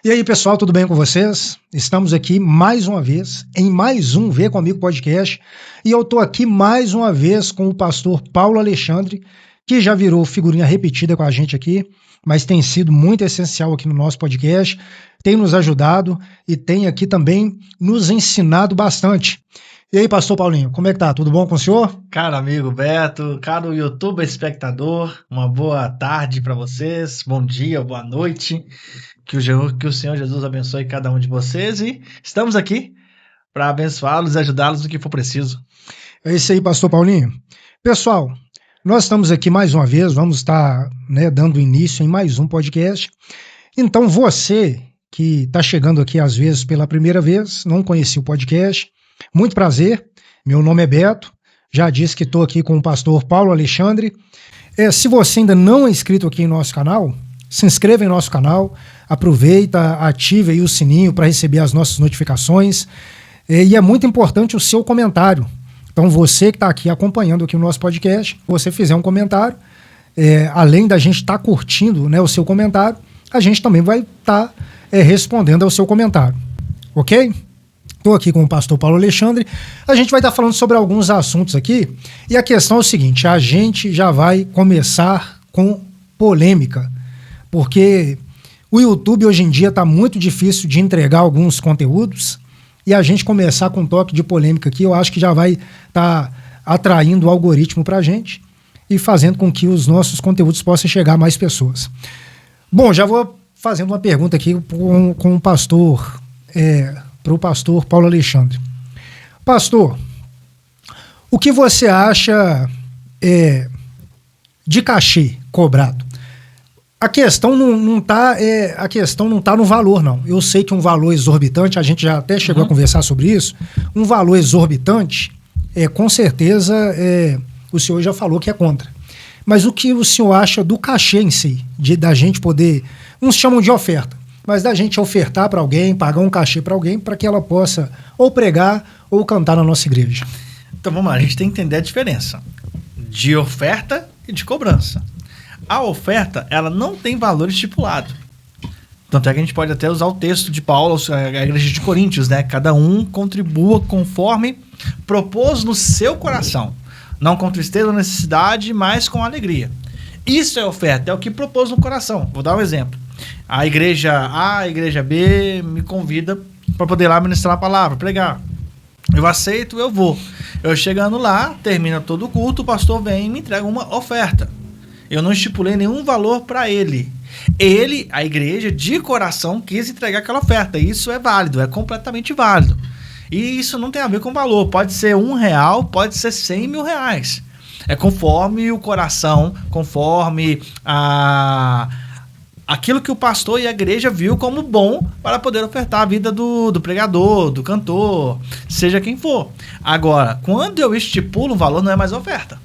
E aí, pessoal, tudo bem com vocês? Estamos aqui mais uma vez em mais um Vê Comigo Podcast e eu tô aqui mais uma vez com o pastor Paulo Alexandre, que já virou figurinha repetida com a gente aqui, mas tem sido muito essencial aqui no nosso podcast, tem nos ajudado e tem aqui também nos ensinado bastante. E aí, pastor Paulinho, como é que tá? Tudo bom com o senhor? Caro amigo Beto, caro YouTube espectador, uma boa tarde para vocês, bom dia, boa noite, que o Senhor Jesus abençoe cada um de vocês e estamos aqui para abençoá-los e ajudá-los no que for preciso. É isso aí, pastor Paulinho. Pessoal, nós estamos aqui mais uma vez, vamos estar dando início em mais um podcast. Então você que está chegando aqui às vezes pela primeira vez, não conhecia o podcast, muito prazer, meu nome é Beto, já disse que estou aqui com o pastor Paulo Alexandre. Se você ainda não é inscrito aqui em nosso canal, se inscreva em nosso canal, aproveita, ative aí o sininho para receber as nossas notificações, e é muito importante o seu comentário. Então você que está aqui acompanhando aqui o nosso podcast, se você fizer um comentário, além da gente estar curtindo o seu comentário, a gente também vai estar respondendo ao seu comentário, ok? Estou aqui com o pastor Paulo Alexandre, a gente vai estar falando sobre alguns assuntos aqui, e a questão é o seguinte, a gente já vai começar com polêmica, porque o YouTube hoje em dia está muito difícil de entregar alguns conteúdos, e a gente começar com um toque de polêmica aqui, eu acho que já vai estar atraindo o algoritmo para a gente, e fazendo com que os nossos conteúdos possam chegar a mais pessoas. Bom, já vou fazendo uma pergunta aqui com o pastor, para o pastor Paulo Alexandre. Pastor, o que você acha de cachê cobrado? A questão não está no valor, não. Eu sei que um valor exorbitante, a gente já até chegou a conversar sobre isso, um valor exorbitante, com certeza, o senhor já falou que é contra. Mas o que o senhor acha do cachê em si, da gente poder, uns chamam de oferta, mas da gente ofertar para alguém, pagar um cachê para alguém, para que ela possa ou pregar ou cantar na nossa igreja? Então vamos lá, a gente tem que entender a diferença de oferta e de cobrança. A oferta, ela não tem valor estipulado. Tanto é que a gente pode até usar o texto de Paulo, a igreja de Coríntios, né? Cada um contribua conforme propôs no seu coração. Não com tristeza ou necessidade, mas com alegria. Isso é oferta, é o que propôs no coração. Vou dar um exemplo. A igreja A, a igreja B me convida para poder lá ministrar a palavra, pregar. Eu aceito, eu vou. Eu chegando lá, termina todo o culto, o pastor vem e me entrega uma oferta. Eu não estipulei nenhum valor para ele. Ele, a igreja, de coração, quis entregar aquela oferta. Isso é válido, é completamente válido. E isso não tem a ver com valor. Pode ser R$1, pode ser 100 mil reais. É conforme o coração, conforme aquilo que o pastor e a igreja viu como bom para poder ofertar a vida do pregador, do cantor, seja quem for. Agora, quando eu estipulo um valor, não é mais oferta.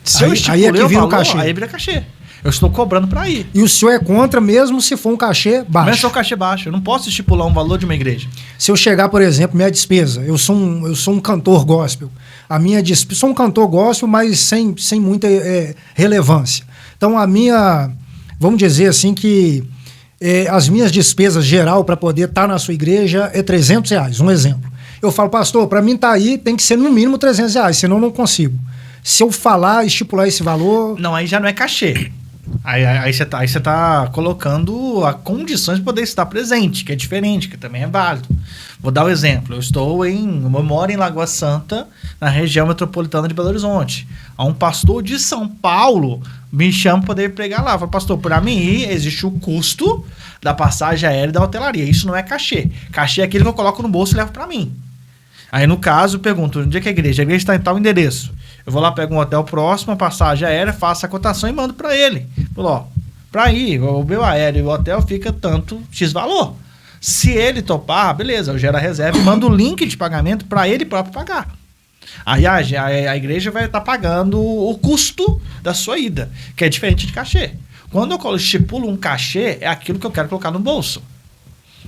Se eu estipulei o valor, cachê. Aí vira cachê. Eu estou cobrando para ir. E o senhor é contra mesmo se for um cachê baixo? Mesmo se for um cachê baixo. Eu não posso estipular um valor de uma igreja. Se eu chegar, por exemplo, minha despesa, eu sou um cantor gospel. A minha despesa, sou um cantor gospel, mas sem muita relevância. Então a minha, vamos dizer assim que as minhas despesas geral para poder estar na sua igreja é R$300, um exemplo. Eu falo, pastor, para mim estar aí tem que ser no mínimo R$300, senão eu não consigo. Se eu estipular esse valor... Não, aí já não é cachê. Aí você tá colocando a condições de poder estar presente, que é diferente, que também é válido. Vou dar um exemplo. Eu moro em Lagoa Santa, na região metropolitana de Belo Horizonte. Um pastor de São Paulo me chama para poder pregar lá. Fala, pastor, para mim existe o custo da passagem aérea e da hotelaria. Isso não é cachê. Cachê é aquilo que eu coloco no bolso e levo para mim. Aí, no caso, eu pergunto, onde é que é a igreja? A igreja está em tal endereço. Eu vou lá, pego um hotel próximo, a passagem aérea, faço a cotação e mando para ele. Falo, ó, para ir, o meu aéreo e o hotel fica tanto X valor. Se ele topar, beleza, eu gero a reserva e mando o link de pagamento para ele próprio pagar. Aí a igreja vai estar pagando o custo da sua ida, que é diferente de cachê. Quando eu estipulo um cachê, é aquilo que eu quero colocar no bolso.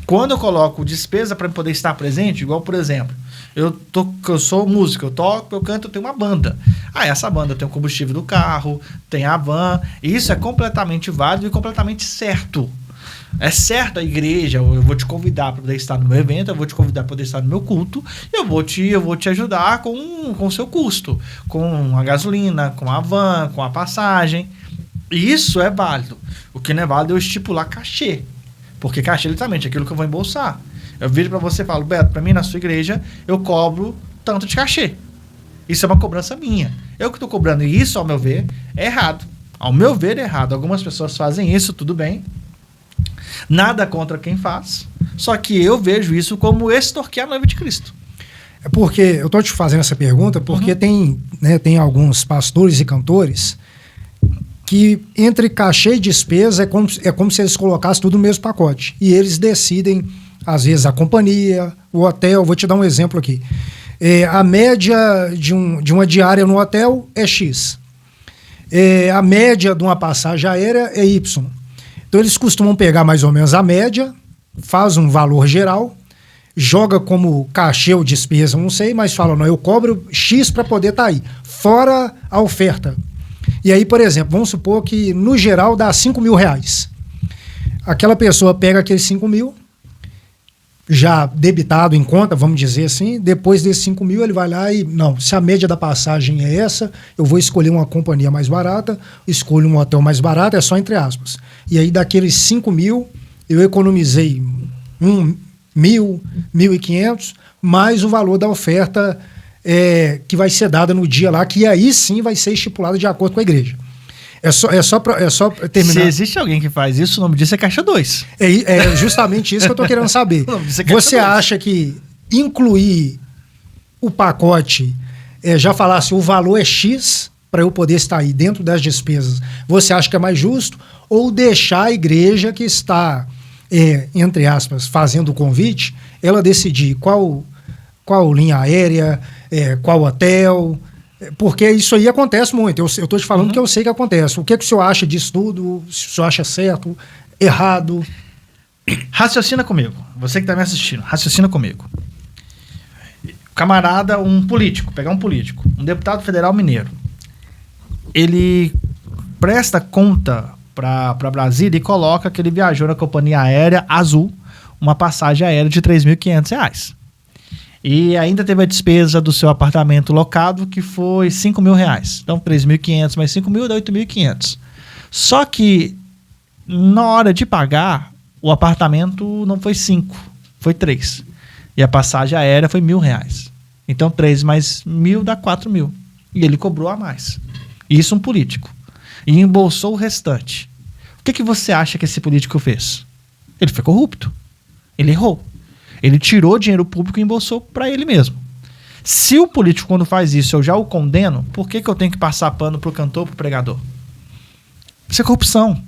Quando eu coloco despesa para poder estar presente, igual, por exemplo, eu sou músico, eu toco, eu canto, eu tenho uma banda. Essa banda tem o combustível do carro, tem a van. Isso é completamente válido e completamente certo. É certo a igreja, eu vou te convidar para poder estar no meu evento, eu vou te convidar para poder estar no meu culto, eu vou te ajudar com o seu custo, com a gasolina, com a van, com a passagem. Isso é válido. O que não é válido é eu estipular cachê. Porque cachê, literalmente, é aquilo que eu vou embolsar. Eu viro para você e falo, Beto, para mim na sua igreja, eu cobro tanto de cachê. Isso é uma cobrança minha. Eu que estou cobrando isso, ao meu ver, é errado. Ao meu ver, é errado. Algumas pessoas fazem isso, tudo bem. Nada contra quem faz. Só que eu vejo isso como extorquir a noiva de Cristo. É porque, eu estou te fazendo essa pergunta, porque tem alguns pastores e cantores que entre cachê e despesa é como se eles colocassem tudo no mesmo pacote. E eles decidem, às vezes, a companhia, o hotel. Vou te dar um exemplo aqui. A média de uma diária no hotel é X. A média de uma passagem aérea é Y. Então eles costumam pegar mais ou menos a média, faz um valor geral, joga como cachê ou despesa, não sei, mas fala, não, eu cobro X para poder estar aí, fora a oferta. E aí, por exemplo, vamos supor que no geral dá R$5.000. Aquela pessoa pega aqueles 5 mil, já debitado em conta, vamos dizer assim, depois desses 5 mil ele vai lá e, não, se a média da passagem é essa, eu vou escolher uma companhia mais barata, escolho um hotel mais barato, é só entre aspas. E aí daqueles 5 mil, eu economizei 1.000, 1.500, mais o valor da oferta que vai ser dada no dia lá, que aí sim vai ser estipulado de acordo com a igreja. É só terminar. Se existe alguém que faz isso, o nome disso é Caixa 2. É justamente isso que eu estou querendo saber. Você acha que incluir o pacote, já falasse o valor é X para eu poder estar aí dentro das despesas, você acha que é mais justo? Ou deixar a igreja que está, entre aspas, fazendo o convite, ela decidir qual linha aérea, qual hotel... Porque isso aí acontece muito. Eu estou te falando que eu sei que acontece. O que o senhor acha disso tudo? Se o senhor acha certo, errado? Raciocina comigo. Você que está me assistindo, raciocina comigo. Camarada, um político, pegar um político, um deputado federal mineiro. Ele presta conta para Brasília e coloca que ele viajou na companhia aérea Azul, uma passagem aérea de R$3.500. E ainda teve a despesa do seu apartamento locado, que foi R$5.000. Então, 3.500 mais 5.000 dá 8.500. Só que, na hora de pagar, o apartamento não foi 5, foi 3. E a passagem aérea foi R$1.000. Então, 3 mais 1.000 dá 4.000. E ele cobrou a mais. Isso um político. E embolsou o restante. O que você acha que esse político fez? Ele foi corrupto. Ele errou. Ele tirou dinheiro público e embolsou para ele mesmo. Se o político, quando faz isso, eu já o condeno, por que eu tenho que passar pano pro cantor, pro pregador? Isso é corrupção.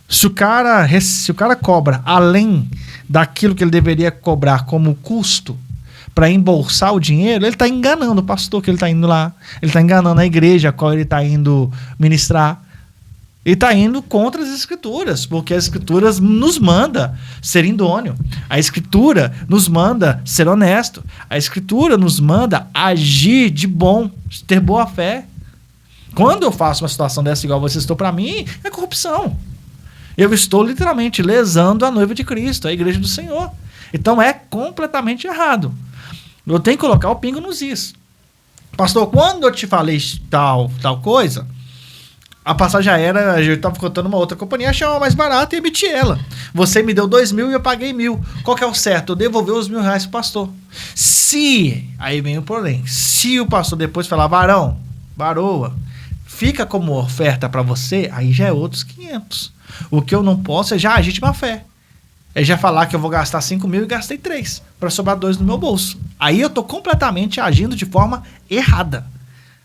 Se o cara cobra além daquilo que ele deveria cobrar como custo para embolsar o dinheiro, ele está enganando o pastor que ele está indo lá. Ele está enganando a igreja a qual ele está indo ministrar. Ele está indo contra as escrituras, porque as escrituras nos manda ser idôneo. A escritura nos manda ser honesto. A escritura nos manda agir de bom, ter boa fé. Quando eu faço uma situação dessa igual você citou para mim, é corrupção. Eu estou literalmente lesando a noiva de Cristo, a igreja do Senhor. Então é completamente errado. Eu tenho que colocar o pingo nos is. Pastor, quando eu te falei tal coisa... A passagem aérea, eu estava contando uma outra companhia, achei uma mais barata e emiti ela. Você me deu 2.000 e eu paguei 1.000. Qual que é o certo? Eu devolver os R$1.000 pro pastor. Aí vem o porém, se o pastor depois falar, varoa, fica como oferta para você, aí já é outros 500. O que eu não posso é já agir de má fé. É já falar que eu vou gastar 5.000 e gastei 3, para sobrar 2 no meu bolso. Aí eu estou completamente agindo de forma errada.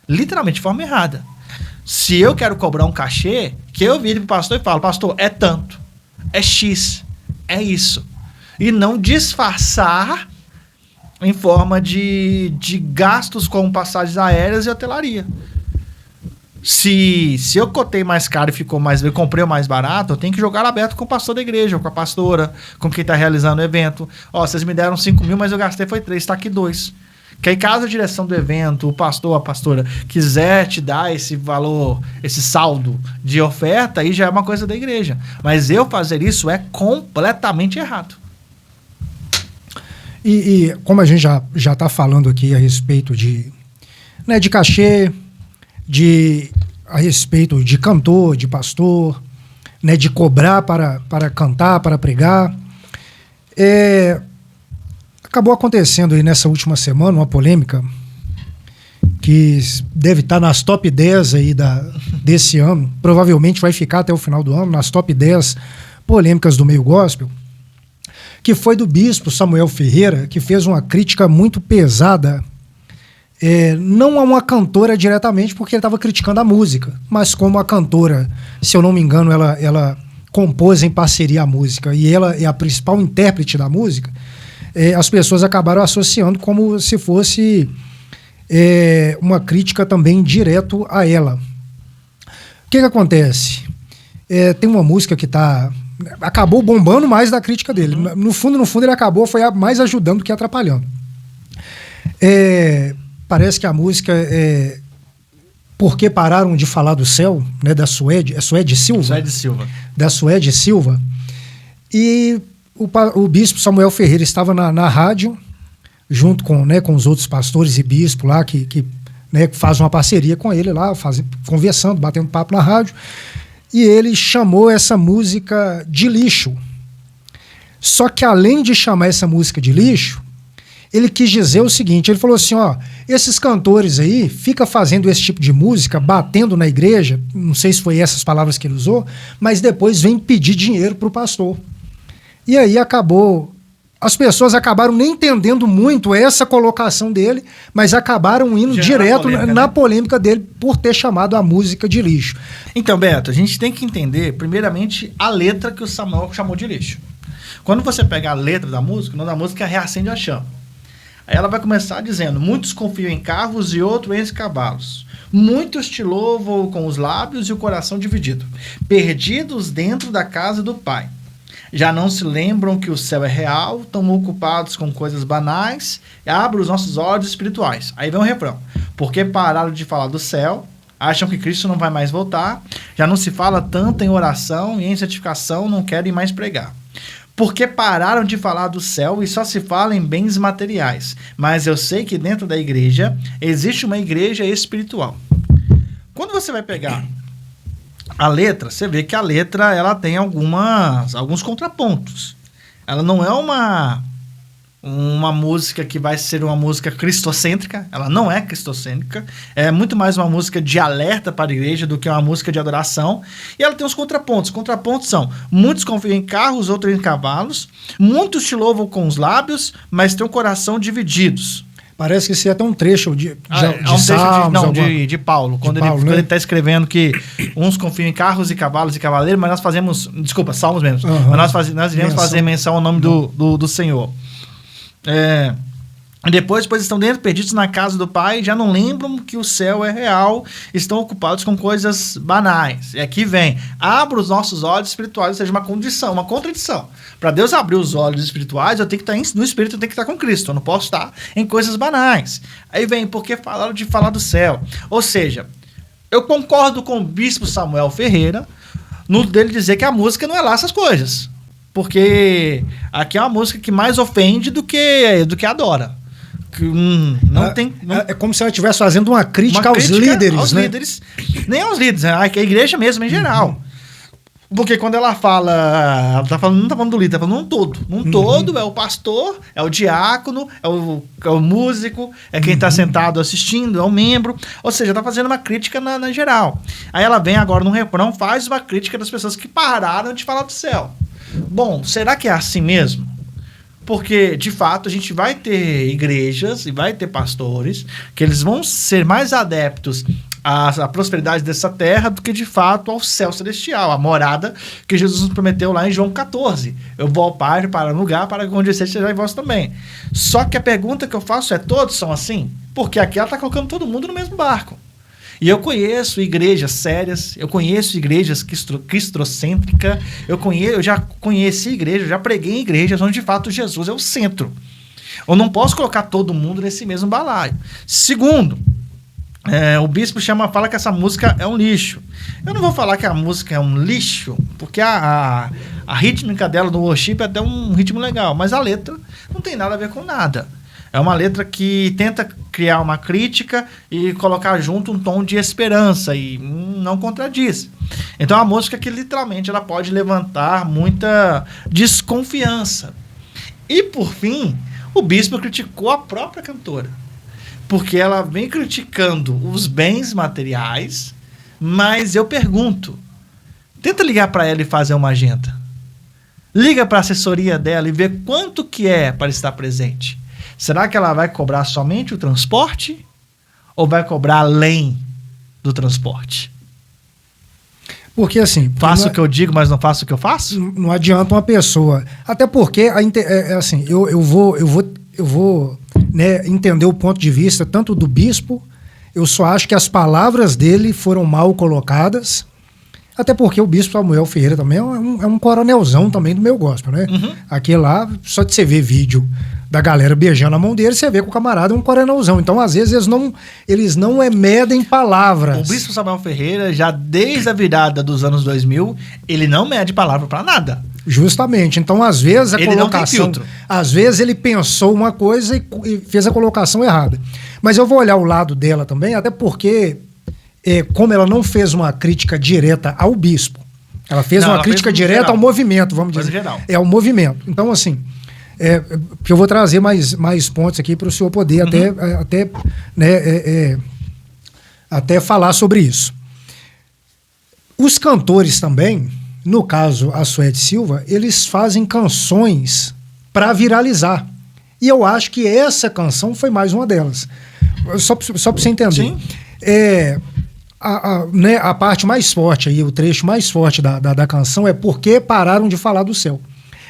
Literalmente de forma errada. Se eu quero cobrar um cachê, que eu vire pro pastor e falo, pastor, é tanto, é X, é isso. E não disfarçar em forma de gastos com passagens aéreas e hotelaria. Se eu cotei mais caro e ficou mais, eu comprei o mais barato, eu tenho que jogar aberto com o pastor da igreja, com a pastora, com quem está realizando o evento. Vocês me deram 5.000, mas eu gastei foi 3, está aqui 2. Que aí, caso a direção do evento, o pastor ou a pastora quiser te dar esse valor, esse saldo de oferta, aí já é uma coisa da igreja. Mas eu fazer isso é completamente errado. E como a gente já está falando aqui a respeito de cachê, a respeito de cantor, de pastor, né, de cobrar para cantar, para pregar, acabou acontecendo aí nessa última semana uma polêmica que deve estar nas top 10 aí desse ano, provavelmente vai ficar até o final do ano, nas top 10 polêmicas do meio gospel, que foi do bispo Samuel Ferreira, que fez uma crítica muito pesada, não a uma cantora diretamente, porque ele estava criticando a música, mas como a cantora, se eu não me engano, ela compôs em parceria a música, e ela é a principal intérprete da música, as pessoas acabaram associando como se fosse uma crítica também direto a ela. O que acontece? Tem uma música que acabou bombando mais da crítica dele. No fundo, ele acabou foi mais ajudando do que atrapalhando. Parece que a música Por que Pararam de Falar do Céu, né, da Suede Silva? Suede Silva. Da Suede Silva. E o bispo Samuel Ferreira estava na rádio, junto com os outros pastores e bispos lá, que fazem uma parceria com ele lá, conversando, batendo papo na rádio, e ele chamou essa música de lixo. Só que além de chamar essa música de lixo, ele quis dizer o seguinte, ele falou assim, esses cantores aí ficam fazendo esse tipo de música, batendo na igreja, não sei se foi essas palavras que ele usou, mas depois vem pedir dinheiro para o pastor. E aí as pessoas acabaram nem entendendo muito essa colocação dele, mas acabaram indo direto na polêmica dele por ter chamado a música de lixo. Então, Beto, a gente tem que entender, primeiramente, a letra que o Samuel chamou de lixo. Quando você pega a letra da música, o nome da música é Reacende a Chama. Aí ela vai começar dizendo, muitos confiam em carros e outros em cavalos. Muitos te louvam com os lábios e o coração dividido. Perdidos dentro da casa do Pai. Já não se lembram que o céu é real, estão ocupados com coisas banais, e abrem os nossos olhos espirituais. Aí vem o refrão. Porque pararam de falar do céu, acham que Cristo não vai mais voltar, já não se fala tanto em oração e em santificação, não querem mais pregar. Porque pararam de falar do céu e só se fala em bens materiais. Mas eu sei que dentro da igreja existe uma igreja espiritual. Quando você vai pegar a letra, você vê que a letra ela tem alguns contrapontos. Ela não é uma música que vai ser uma música cristocêntrica, ela não é cristocêntrica, é muito mais uma música de alerta para a igreja do que uma música de adoração, e ela tem os contrapontos. Os contrapontos são, muitos confiam em carros, outros em cavalos, muitos te louvam com os lábios, mas têm o coração divididos. Parece que isso é até um trecho de Salmos, de Paulo, quando ele está escrevendo que uns confiam em carros e cavalos e cavaleiros, mas nós fazemos, Salmos mesmo, mas nós iremos fazer menção ao nome do Senhor. Depois estão dentro, perdidos na casa do Pai, já não lembram que o céu é real, estão ocupados com coisas banais. E aqui vem, abra os nossos olhos espirituais, ou seja, uma condição, uma contradição. Para Deus abrir os olhos espirituais, eu tenho que estar no Espírito, eu tenho que estar com Cristo, eu não posso estar em coisas banais. Aí vem, porque falaram de falar do céu. Ou seja, eu concordo com o bispo Samuel Ferreira, no dele dizer que a música não é lá essas coisas. Porque aqui é uma música que mais ofende do que adora. É como se ela estivesse fazendo uma crítica aos líderes, né? Nem aos líderes, a igreja mesmo em geral. Porque quando ela fala, não está falando do líder, está falando num todo. Num todo é o pastor, é o diácono, é o músico, é quem está sentado assistindo, é o membro. Ou seja, está fazendo uma crítica na geral. Aí ela vem agora no refrão, faz uma crítica das pessoas que pararam de falar do céu. Bom, será que é assim mesmo? Porque, de fato, a gente vai ter igrejas e vai ter pastores que eles vão ser mais adeptos à prosperidade dessa terra do que, de fato, ao céu celestial, a morada que Jesus nos prometeu lá em João 14. Eu vou ao Pai para um lugar para que onde vocês sejam vós também. Só que a pergunta que eu faço é, todos são assim? Porque aqui ela está colocando todo mundo no mesmo barco. E eu conheço igrejas sérias, eu conheço igrejas cristocêntricas, eu já conheci igrejas, já preguei em igrejas onde de fato Jesus é o centro. Eu não posso colocar todo mundo nesse mesmo balaio. Segundo, o bispo fala que essa música é um lixo. Eu não vou falar que a música é um lixo, porque a rítmica dela do worship é até um ritmo legal, mas a letra não tem nada a ver com nada. É uma letra que tenta criar uma crítica e colocar junto um tom de esperança e não contradiz. Então é uma música que literalmente ela pode levantar muita desconfiança. E por fim, o bispo criticou a própria cantora, porque ela vem criticando os bens materiais, mas eu pergunto, tenta ligar para ela e fazer uma agenda. Liga para a assessoria dela e vê quanto que é para estar presente. Será que ela vai cobrar somente o transporte ou vai cobrar além do transporte? Porque assim... Faço o que eu digo, mas não faço o que eu faço? Não adianta uma pessoa. Até porque, assim, eu vou né, entender o ponto de vista tanto do bispo, eu só acho que as palavras dele foram mal colocadas, até porque o bispo Samuel Ferreira também é um coronelzão também do meu gospel, né? Uhum. Aqui lá, só de você ver vídeo da galera beijando a mão dele, você vê que o camarada é um coronelzão. Então, às vezes, eles não medem palavras. O bispo Samuel Ferreira, já desde a virada dos anos 2000, ele não mede palavra pra nada. Justamente. Então, às vezes, ele colocação... não tem filtro. Às vezes, ele pensou uma coisa e fez a colocação errada. Mas eu vou olhar o lado dela também, até porque, como ela não fez uma crítica direta ao bispo, ela fez uma crítica direta ao movimento, vamos dizer. Geral. É ao movimento. Então, assim... que eu vou trazer mais pontos aqui para o senhor poder até falar sobre isso. Os cantores também, no caso a Suede Silva, eles fazem canções para viralizar. E eu acho que essa canção foi mais uma delas. Só para você entender. Sim. A parte mais forte, aí, o trecho mais forte da canção é Porque Pararam de Falar do Céu.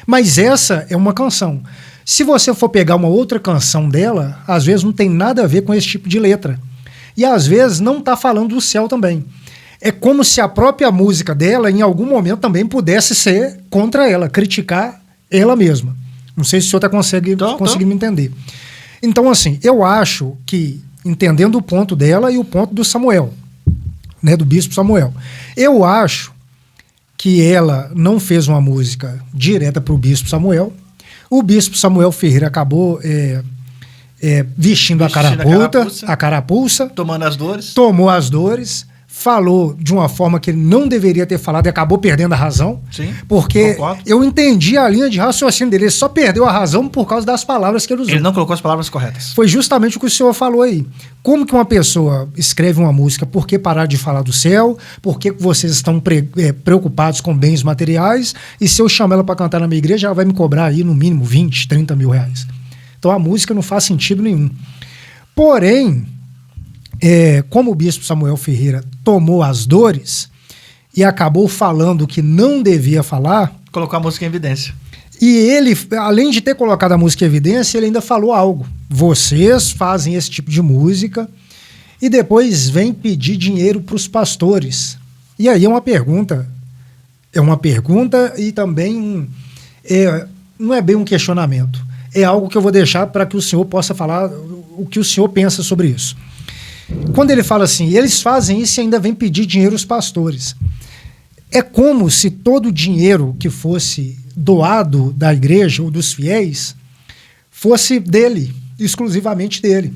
Mas essa é uma canção. Se você for pegar uma outra canção dela, às vezes não tem nada a ver com esse tipo de letra. E às vezes não está falando do céu também. É como se a própria música dela, em algum momento, também pudesse ser contra ela, criticar ela mesma. Não sei se o senhor está conseguindo me entender. Então, assim, eu acho que, entendendo o ponto dela e o ponto do Samuel, né, do bispo Samuel, eu acho que ela não fez uma música direta para o bispo Samuel. O bispo Samuel Ferreira acabou vestindo a carapuça, tomou as dores, falou de uma forma que ele não deveria ter falado e acabou perdendo a razão. Sim, porque concordo. Eu entendi a linha de raciocínio dele, ele só perdeu a razão por causa das palavras que ele usou. Ele não colocou as palavras corretas. Foi justamente o que o senhor falou aí. Como que uma pessoa escreve uma música, por que parar de falar do céu, por que vocês estão preocupados com bens materiais, e se eu chamar ela para cantar na minha igreja, ela vai me cobrar aí no mínimo 20, 30 mil reais. Então a música não faz sentido nenhum. Porém, como o bispo Samuel Ferreira tomou as dores e acabou falando o que não devia falar... Colocou a música em evidência. E ele, além de ter colocado a música em evidência, ele ainda falou algo. Vocês fazem esse tipo de música e depois vêm pedir dinheiro para os pastores. E aí é uma pergunta e também não é bem um questionamento. É algo que eu vou deixar para que o senhor possa falar o que o senhor pensa sobre isso. Quando ele fala assim, eles fazem isso e ainda vêm pedir dinheiro aos pastores. É como se todo o dinheiro que fosse doado da igreja ou dos fiéis fosse dele, exclusivamente dele.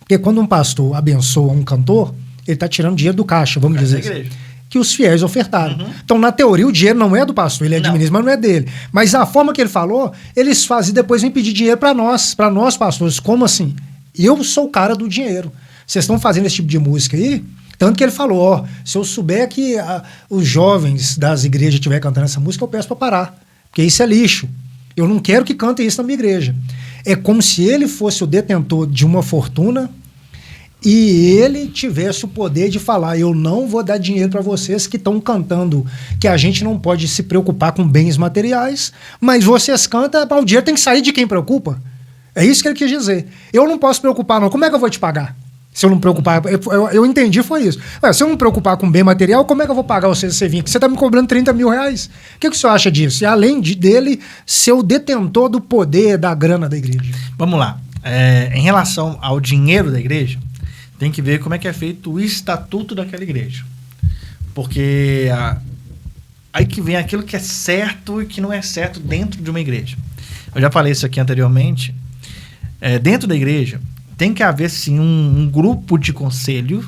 Porque quando um pastor abençoa um cantor, ele está tirando dinheiro do caixa, vamos dizer assim, que os fiéis ofertaram. Uhum. Então, na teoria, o dinheiro não é do pastor, ele administra, mas não é dele. Mas a forma que ele falou, eles fazem e depois vêm pedir dinheiro para nós pastores. Como assim? Eu sou o cara do dinheiro. Vocês estão fazendo esse tipo de música aí? Tanto que ele falou, se eu souber que os jovens das igrejas estiverem cantando essa música, eu peço para parar. Porque isso é lixo. Eu não quero que cantem isso na minha igreja. É como se ele fosse o detentor de uma fortuna e ele tivesse o poder de falar, eu não vou dar dinheiro para vocês que estão cantando, que a gente não pode se preocupar com bens materiais, mas vocês cantam, o dinheiro tem que sair de quem preocupa. É isso que ele quis dizer. Eu não posso preocupar não. Como é que eu vou te pagar? Se eu não me preocupar... Eu entendi, foi isso. Se eu não me preocupar com bem material, como é que eu vou pagar você vir? Você tá me cobrando 30 mil reais. O que o senhor acha disso? E além dele ser o detentor do poder, da grana da igreja. Vamos lá. Em relação ao dinheiro da igreja, tem que ver como é que é feito o estatuto daquela igreja. Porque aí que vem aquilo que é certo e que não é certo dentro de uma igreja. Eu já falei isso aqui anteriormente. Dentro da igreja, tem que haver, sim, um grupo de conselho,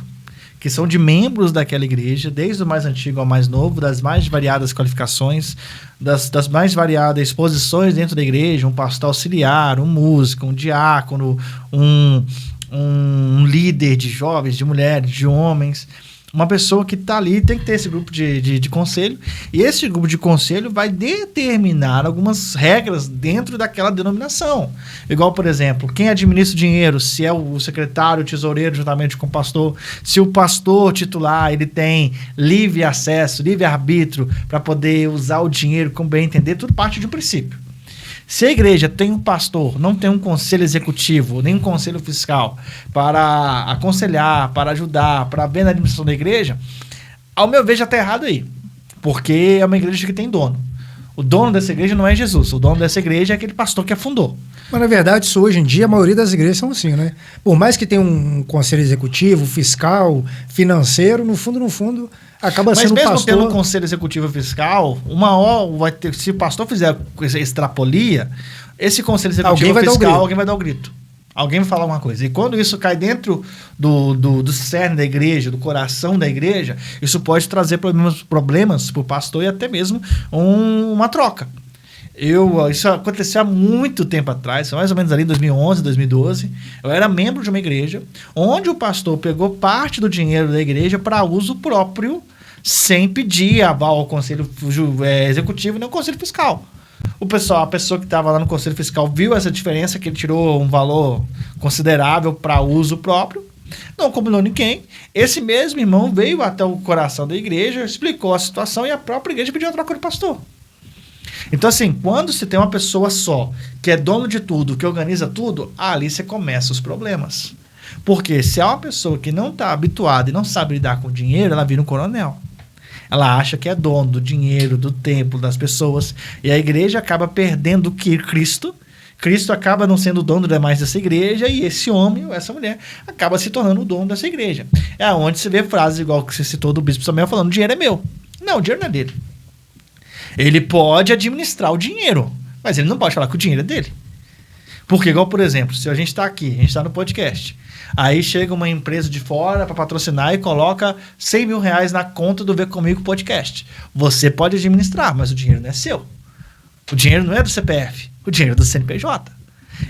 que são de membros daquela igreja, desde o mais antigo ao mais novo, das mais variadas qualificações, das mais variadas posições dentro da igreja, um pastor auxiliar, um músico, um diácono, um líder de jovens, de mulheres, de homens. Uma pessoa que está ali tem que ter esse grupo de conselho, e esse grupo de conselho vai determinar algumas regras dentro daquela denominação. Igual, por exemplo, quem administra o dinheiro, se é o secretário, o tesoureiro, juntamente com o pastor, se o pastor titular ele tem livre acesso, livre arbítrio para poder usar o dinheiro como bem entender, tudo parte de um princípio. Se a igreja tem um pastor, não tem um conselho executivo, nem um conselho fiscal para aconselhar, para ajudar, para ver na administração da igreja, ao meu ver já está errado aí. Porque é uma igreja que tem dono. O dono dessa igreja não é Jesus. O dono dessa igreja é aquele pastor que a fundou. Mas, na verdade, isso hoje em dia, a maioria das igrejas são assim, né? Por mais que tenha um conselho executivo, fiscal, financeiro, no fundo, acaba sendo o pastor... Mas mesmo tendo um conselho executivo fiscal, uma hora vai ter... Se o pastor fizer extrapolia, esse conselho executivo fiscal, alguém vai dar o grito. Alguém vai falar uma coisa. E quando isso cai dentro do cerne da igreja, do coração da igreja, isso pode trazer problemas para o pastor e até mesmo uma troca. Isso aconteceu há muito tempo atrás, mais ou menos ali em 2011, 2012. Eu era membro de uma igreja onde o pastor pegou parte do dinheiro da igreja para uso próprio, sem pedir aval ao conselho executivo nem ao conselho fiscal. A pessoa que estava lá no conselho fiscal viu essa diferença, que ele tirou um valor considerável para uso próprio, não combinou ninguém. Esse mesmo irmão veio até o coração da igreja, explicou a situação e a própria igreja pediu a troca do pastor. Então, assim, quando você tem uma pessoa só, que é dono de tudo, que organiza tudo, ali você começa os problemas. Porque se é uma pessoa que não está habituada e não sabe lidar com dinheiro, ela vira um coronel. Ela acha que é dono do dinheiro, do templo, das pessoas. E a igreja acaba perdendo o que Cristo. Cristo acaba não sendo o dono demais dessa igreja, e esse homem ou essa mulher acaba se tornando o dono dessa igreja. É onde você vê frases igual que você citou do bispo Samuel falando: o dinheiro é meu. Não, o dinheiro não é dele. Ele pode administrar o dinheiro, mas ele não pode falar que o dinheiro é dele. Porque, igual, por exemplo, se a gente está aqui, a gente está no podcast, aí chega uma empresa de fora para patrocinar e coloca 100 mil reais na conta do Vê Comigo Podcast. Você pode administrar, mas o dinheiro não é seu. O dinheiro não é do CPF, o dinheiro é do CNPJ.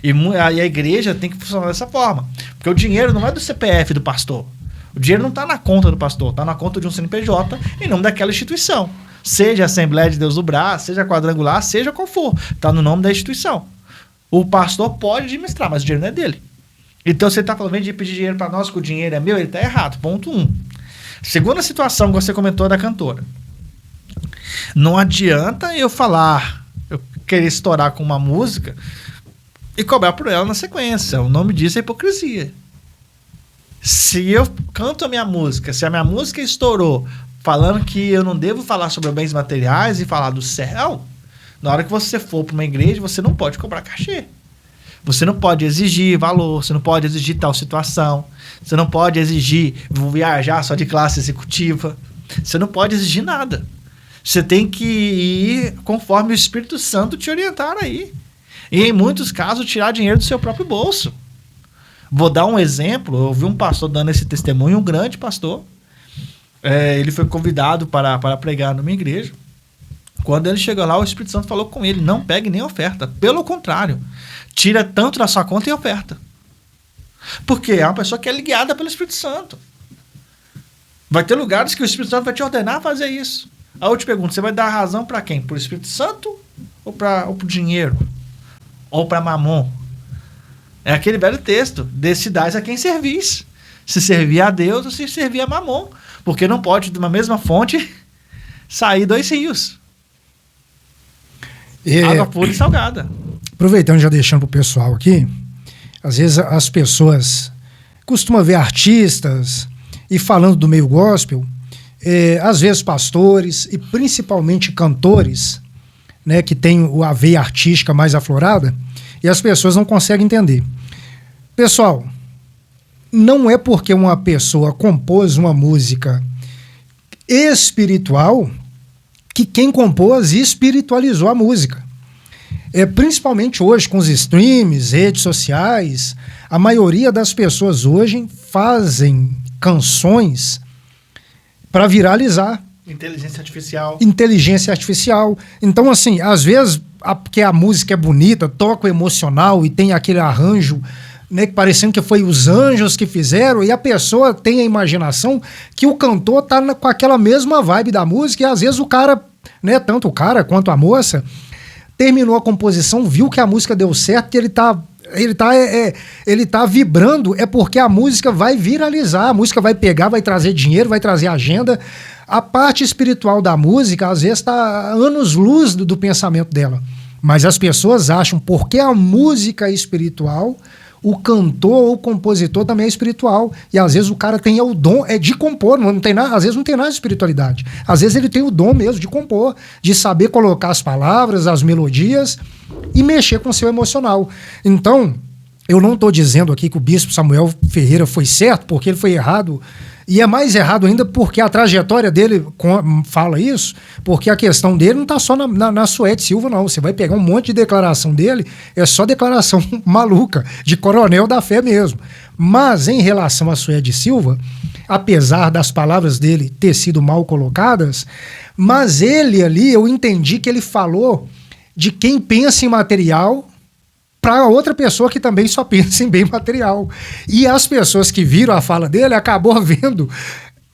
E a igreja tem que funcionar dessa forma. Porque o dinheiro não é do CPF do pastor. O dinheiro não está na conta do pastor, está na conta de um CNPJ em nome daquela instituição. Seja a Assembleia de Deus do Brás, seja a Quadrangular, seja qual for. Está no nome da instituição. O pastor pode administrar, mas o dinheiro não é dele. Então você está falando de pedir dinheiro para nós que o dinheiro é meu, ele está errado. Ponto 1. Segunda situação que você comentou da cantora. Não adianta eu querer estourar com uma música e cobrar por ela na sequência. O nome disso é hipocrisia. Se eu canto a minha música, se a minha música estourou falando que eu não devo falar sobre bens materiais e falar do céu, na hora que você for para uma igreja, você não pode cobrar cachê. Você não pode exigir valor, você não pode exigir tal situação, você não pode exigir viajar só de classe executiva, você não pode exigir nada. Você tem que ir conforme o Espírito Santo te orientar aí. E em muitos casos tirar dinheiro do seu próprio bolso. Vou dar um exemplo, eu vi um pastor dando esse testemunho, um grande pastor. Ele foi convidado para pregar numa igreja. Quando ele chegou lá, o Espírito Santo falou com ele: não pegue nem oferta. Pelo contrário, tira tanto da sua conta e oferta. Porque é uma pessoa que é guiada pelo Espírito Santo. Vai ter lugares que o Espírito Santo vai te ordenar a fazer isso. Aí eu te pergunto, você vai dar razão para quem? Para o Espírito Santo ou para o dinheiro? Ou para mamon? É aquele velho texto: decidais a quem servis. Se servir a Deus ou se servir a mamon. Porque não pode, de uma mesma fonte, sair 2 rios. Água pura e salgada. Aproveitando, já deixando pro pessoal aqui, às vezes as pessoas costuma ver artistas e falando do meio gospel, às vezes pastores e principalmente cantores, né, que tem a veia artística mais aflorada, e as pessoas não conseguem entender. Pessoal, não é porque uma pessoa compôs uma música espiritual que quem compôs espiritualizou a música. Principalmente hoje com os streams, redes sociais, a maioria das pessoas hoje fazem canções para viralizar. Inteligência artificial. Então, assim, às vezes, porque a música é bonita, toca o emocional e tem aquele arranjo, né, parecendo que foi os anjos que fizeram, e a pessoa tem a imaginação que o cantor tá com aquela mesma vibe da música, e às vezes o cara, né, tanto o cara quanto a moça, terminou a composição, viu que a música deu certo, que ele tá vibrando, porque a música vai viralizar, a música vai pegar, vai trazer dinheiro, vai trazer agenda. A parte espiritual da música, às vezes, está anos-luz do pensamento dela. Mas as pessoas acham, porque a música é espiritual, o cantor ou o compositor também é espiritual. E às vezes o cara tem o dom de compor, não tem nada, às vezes não tem nada de espiritualidade. Às vezes ele tem o dom mesmo de compor, de saber colocar as palavras, as melodias e mexer com o seu emocional. Então, eu não estou dizendo aqui que o bispo Samuel Ferreira foi certo, porque ele foi errado. E é mais errado ainda porque a trajetória dele fala isso, porque a questão dele não está só na Suede Silva, não. Você vai pegar um monte de declaração dele, é só declaração maluca, de coronel da fé mesmo. Mas em relação a Suede Silva, apesar das palavras dele ter sido mal colocadas, mas ele ali, eu entendi que ele falou de quem pensa em material para outra pessoa que também só pensa em bem material. E as pessoas que viram a fala dele acabou vendo...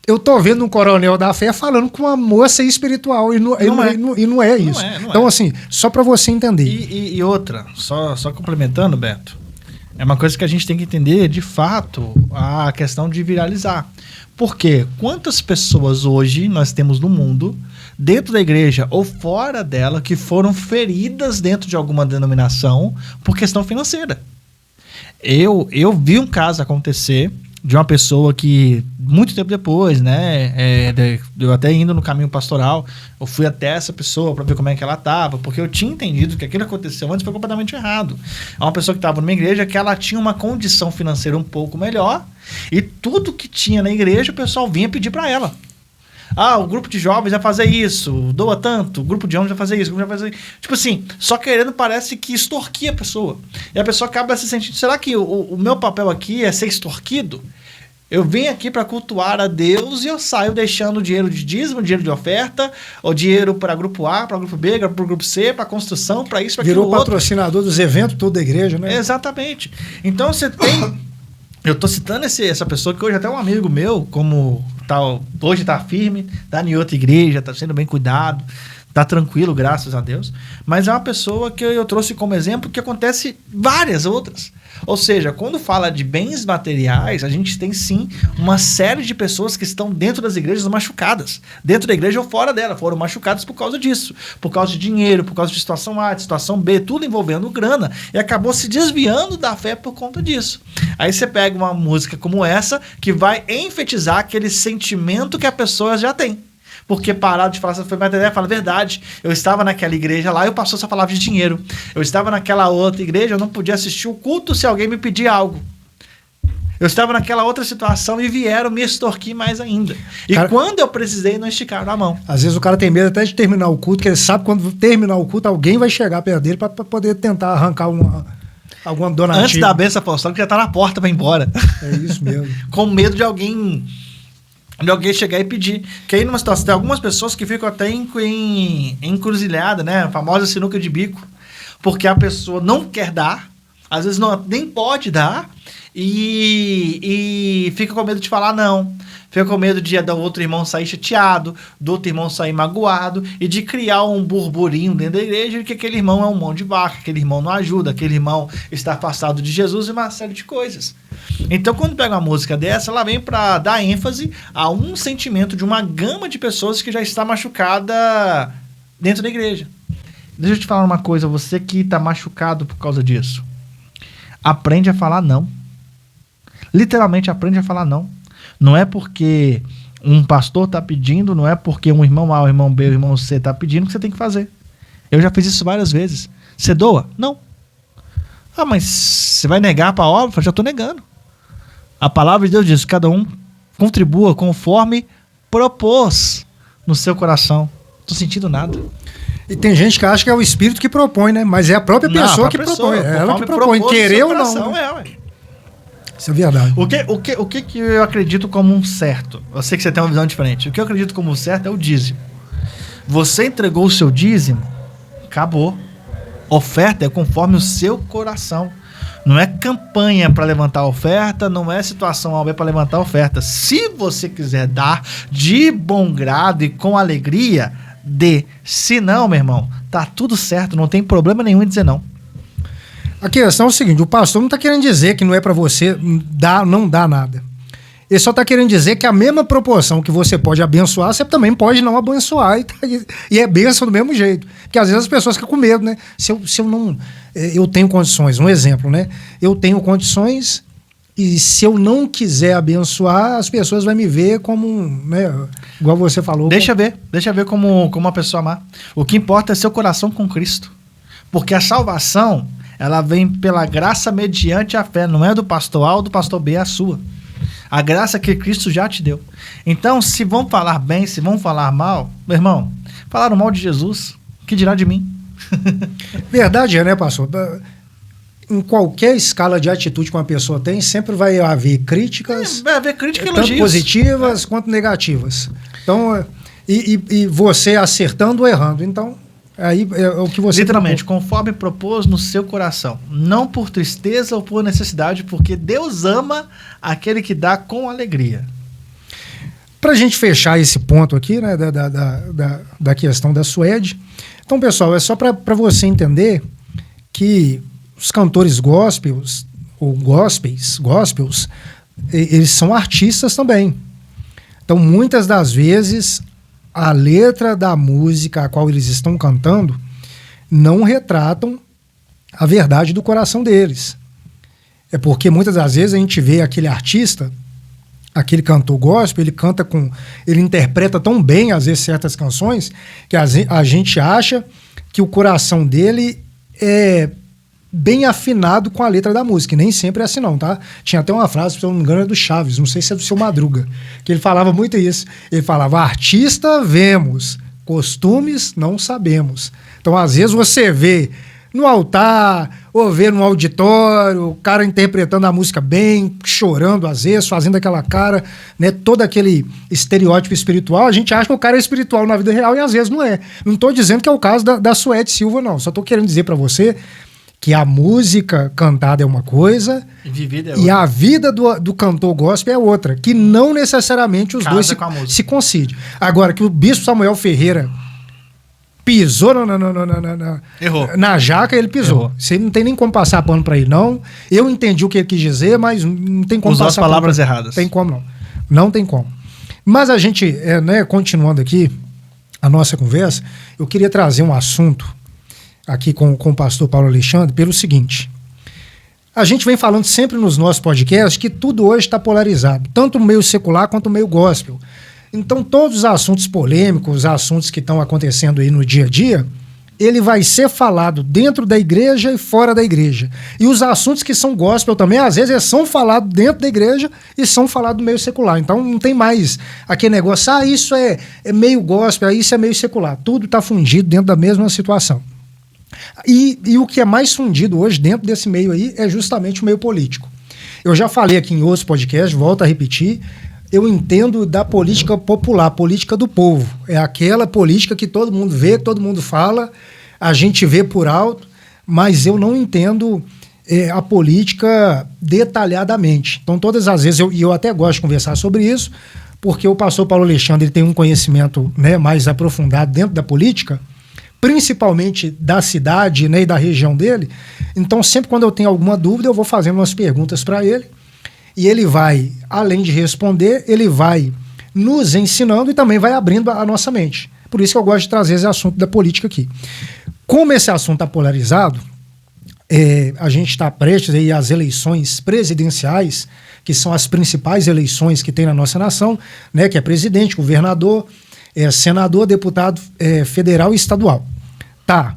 Eu tô vendo um coronel da fé falando com uma moça espiritual e não é isso. Então, assim, só para você entender. E outra, só complementando, Beto, é uma coisa que a gente tem que entender, de fato, a questão de viralizar. Porque quantas pessoas hoje nós temos no mundo, dentro da igreja ou fora dela, que foram feridas dentro de alguma denominação por questão financeira? Eu vi um caso acontecer de uma pessoa que, muito tempo depois, né, eu até indo no caminho pastoral, eu fui até essa pessoa para ver como é que ela estava, porque eu tinha entendido que aquilo que aconteceu antes foi completamente errado. É uma pessoa que estava numa igreja que ela tinha uma condição financeira um pouco melhor, e tudo que tinha na igreja o pessoal vinha pedir para ela. O grupo de jovens vai fazer isso, doa tanto, o grupo de homens vai fazer isso, o grupo vai fazer isso. Tipo assim, só querendo, parece que extorquir a pessoa. E a pessoa acaba se sentindo, será que o meu papel aqui é ser extorquido? Eu venho aqui para cultuar a Deus e eu saio deixando dinheiro de dízimo, dinheiro de oferta, ou dinheiro para grupo A, para grupo B, para grupo C, para construção, para isso, para aquilo outro. Virou patrocinador dos eventos toda a igreja, né? Exatamente. Então você tem... Eu tô citando essa pessoa que hoje até um amigo meu, como hoje tá firme, tá em outra igreja, tá sendo bem cuidado, tá tranquilo, graças a Deus. Mas é uma pessoa que eu trouxe como exemplo que acontece várias outras. Ou seja, quando fala de bens materiais, a gente tem sim uma série de pessoas que estão dentro das igrejas machucadas. Dentro da igreja ou fora dela, foram machucadas por causa disso. Por causa de dinheiro, por causa de situação A, de situação B, tudo envolvendo grana. E acabou se desviando da fé por conta disso. Aí você pega uma música como essa, que vai enfatizar aquele sentimento que a pessoa já tem. Porque pararam de falar, foi mais ideia, fala a verdade. Eu estava naquela igreja lá e o pastor só falava de dinheiro. Eu estava naquela outra igreja, eu não podia assistir o culto se alguém me pedir algo. Eu estava naquela outra situação e vieram me extorquir mais ainda. E quando eu precisei, não esticaram a mão. Às vezes o cara tem medo até de terminar o culto, porque ele sabe que quando terminar o culto, alguém vai chegar perto dele para poder tentar arrancar alguma donativa. Antes da bênção apostólica, já está na porta para ir embora. É isso mesmo. Com medo de alguém chegar e pedir. Que aí numa situação, tem algumas pessoas que ficam até em encruzilhada, né? A famosa sinuca de bico. Porque a pessoa não quer dar, às vezes nem pode dar, e fica com medo de falar não. Fica com medo de do outro irmão sair chateado, do outro irmão sair magoado, e de criar um burburinho dentro da igreja de que aquele irmão é um mão de vaca, aquele irmão não ajuda, aquele irmão está afastado de Jesus e uma série de coisas. Então, quando pega uma música dessa, ela vem para dar ênfase a um sentimento de uma gama de pessoas que já está machucada dentro da igreja. Deixa eu te falar uma coisa, você que está machucado por causa disso, aprende a falar não. Literalmente aprende a falar não. Não é porque um pastor está pedindo, não é porque um irmão A, o irmão B, o irmão C está pedindo que você tem que fazer. Eu já fiz isso várias vezes. Você doa? Não. Ah, mas você vai negar para a obra? Eu já estou negando. A palavra de Deus diz, cada um contribua conforme propôs no seu coração. Não estou sentindo nada. E tem gente que acha que é o espírito que propõe, né? Mas é a própria pessoa que propõe. É ela que propõe, querer ou não. Né? Isso é verdade. O que eu acredito como um certo? Eu sei que você tem uma visão diferente. O que eu acredito como um certo é o dízimo. Você entregou o seu dízimo, acabou. Oferta é conforme o seu coração. Não é campanha para levantar a oferta, não é situação A ou B para levantar a oferta. Se você quiser dar de bom grado e com alegria, dê. Se não, meu irmão, tá tudo certo, não tem problema nenhum em dizer não. A questão é o seguinte, o pastor não está querendo dizer que não é para você não dar nada. Ele só está querendo dizer que a mesma proporção que você pode abençoar, você também pode não abençoar. E é bênção do mesmo jeito. Porque às vezes as pessoas ficam com medo, né? Se eu não... Eu tenho condições, um exemplo, né? Eu tenho condições e se eu não quiser abençoar, as pessoas vão me ver como, né? Igual você falou. Deixa ver como uma pessoa má. O que importa é seu coração com Cristo. Porque a salvação, ela vem pela graça mediante a fé. Não é do pastor A ou do pastor B, é a sua. A graça que Cristo já te deu. Então, se vão falar bem, se vão falar mal, meu irmão, falaram mal de Jesus, que dirá de mim? Verdade é, né, pastor? Em qualquer escala de atitude que uma pessoa tem, sempre vai haver críticas. Vai haver críticas e tanto elogios. Positivas quanto negativas. Então, e você acertando ou errando. Então, aí é o que você... Literalmente, conforme propôs no seu coração. Não por tristeza ou por necessidade, porque Deus ama aquele que dá com alegria. Para a gente fechar esse ponto aqui, né, da questão da Suede. Então, pessoal, é só para você entender que os cantores gospels, ou gospels, eles são artistas também. Então, muitas das vezes, a letra da música a qual eles estão cantando não retratam a verdade do coração deles. É porque muitas das vezes a gente vê aquele artista, aquele cantor gospel, ele interpreta tão bem, às vezes, certas canções, que a gente acha que o coração dele é bem afinado com a letra da música, e nem sempre é assim não, tá? Tinha até uma frase, se eu não me engano, é do Chaves, não sei se é do Seu Madruga, que ele falava muito isso. Ele falava, artista vemos, costumes não sabemos. Então, às vezes, você vê no altar, ou vê no auditório, o cara interpretando a música bem, chorando às vezes, fazendo aquela cara, né, todo aquele estereótipo espiritual, a gente acha que o cara é espiritual na vida real e às vezes não é. Não estou dizendo que é o caso da Suede Silva, não. Só estou querendo dizer para você que a música cantada é uma coisa e a vida do cantor gospel é outra, que não necessariamente os dois se coincidem. Agora, que o bispo Samuel Ferreira pisou na jaca, ele pisou. Errou. Você não tem nem como passar pano para ele, não. Eu entendi o que ele quis dizer, mas não tem como usar as palavras erradas. Tem como, não. Não tem como. Mas a gente, continuando aqui a nossa conversa, eu queria trazer um assunto aqui com o pastor Paulo Alexandre pelo seguinte. A gente vem falando sempre nos nossos podcasts que tudo hoje está polarizado, tanto no meio secular quanto no meio gospel. Então, todos os assuntos polêmicos, os assuntos que estão acontecendo aí no dia a dia, ele vai ser falado dentro da igreja e fora da igreja. E os assuntos que são gospel também, às vezes, são falados dentro da igreja e são falados no meio secular. Então, não tem mais aquele negócio, isso é meio gospel, isso é meio secular. Tudo está fundido dentro da mesma situação. E o que é mais fundido hoje dentro desse meio aí é justamente o meio político. Eu já falei aqui em outros podcasts, volto a repetir, eu entendo da política popular, política do povo. É aquela política que todo mundo vê, todo mundo fala, a gente vê por alto, mas eu não entendo a política detalhadamente. Então, todas as vezes, eu até gosto de conversar sobre isso, porque o pastor Paulo Alexandre ele tem um conhecimento, né, mais aprofundado dentro da política, principalmente da cidade, né, e da região dele. Então, sempre quando eu tenho alguma dúvida, eu vou fazendo umas perguntas para ele, e ele vai, além de responder, ele vai nos ensinando e também vai abrindo a nossa mente. Por isso que eu gosto de trazer esse assunto da política aqui. Como esse assunto está polarizado, a gente está prestes aí às eleições presidenciais, que são as principais eleições que tem na nossa nação, né, que é presidente, governador, senador, deputado federal e estadual. Tá.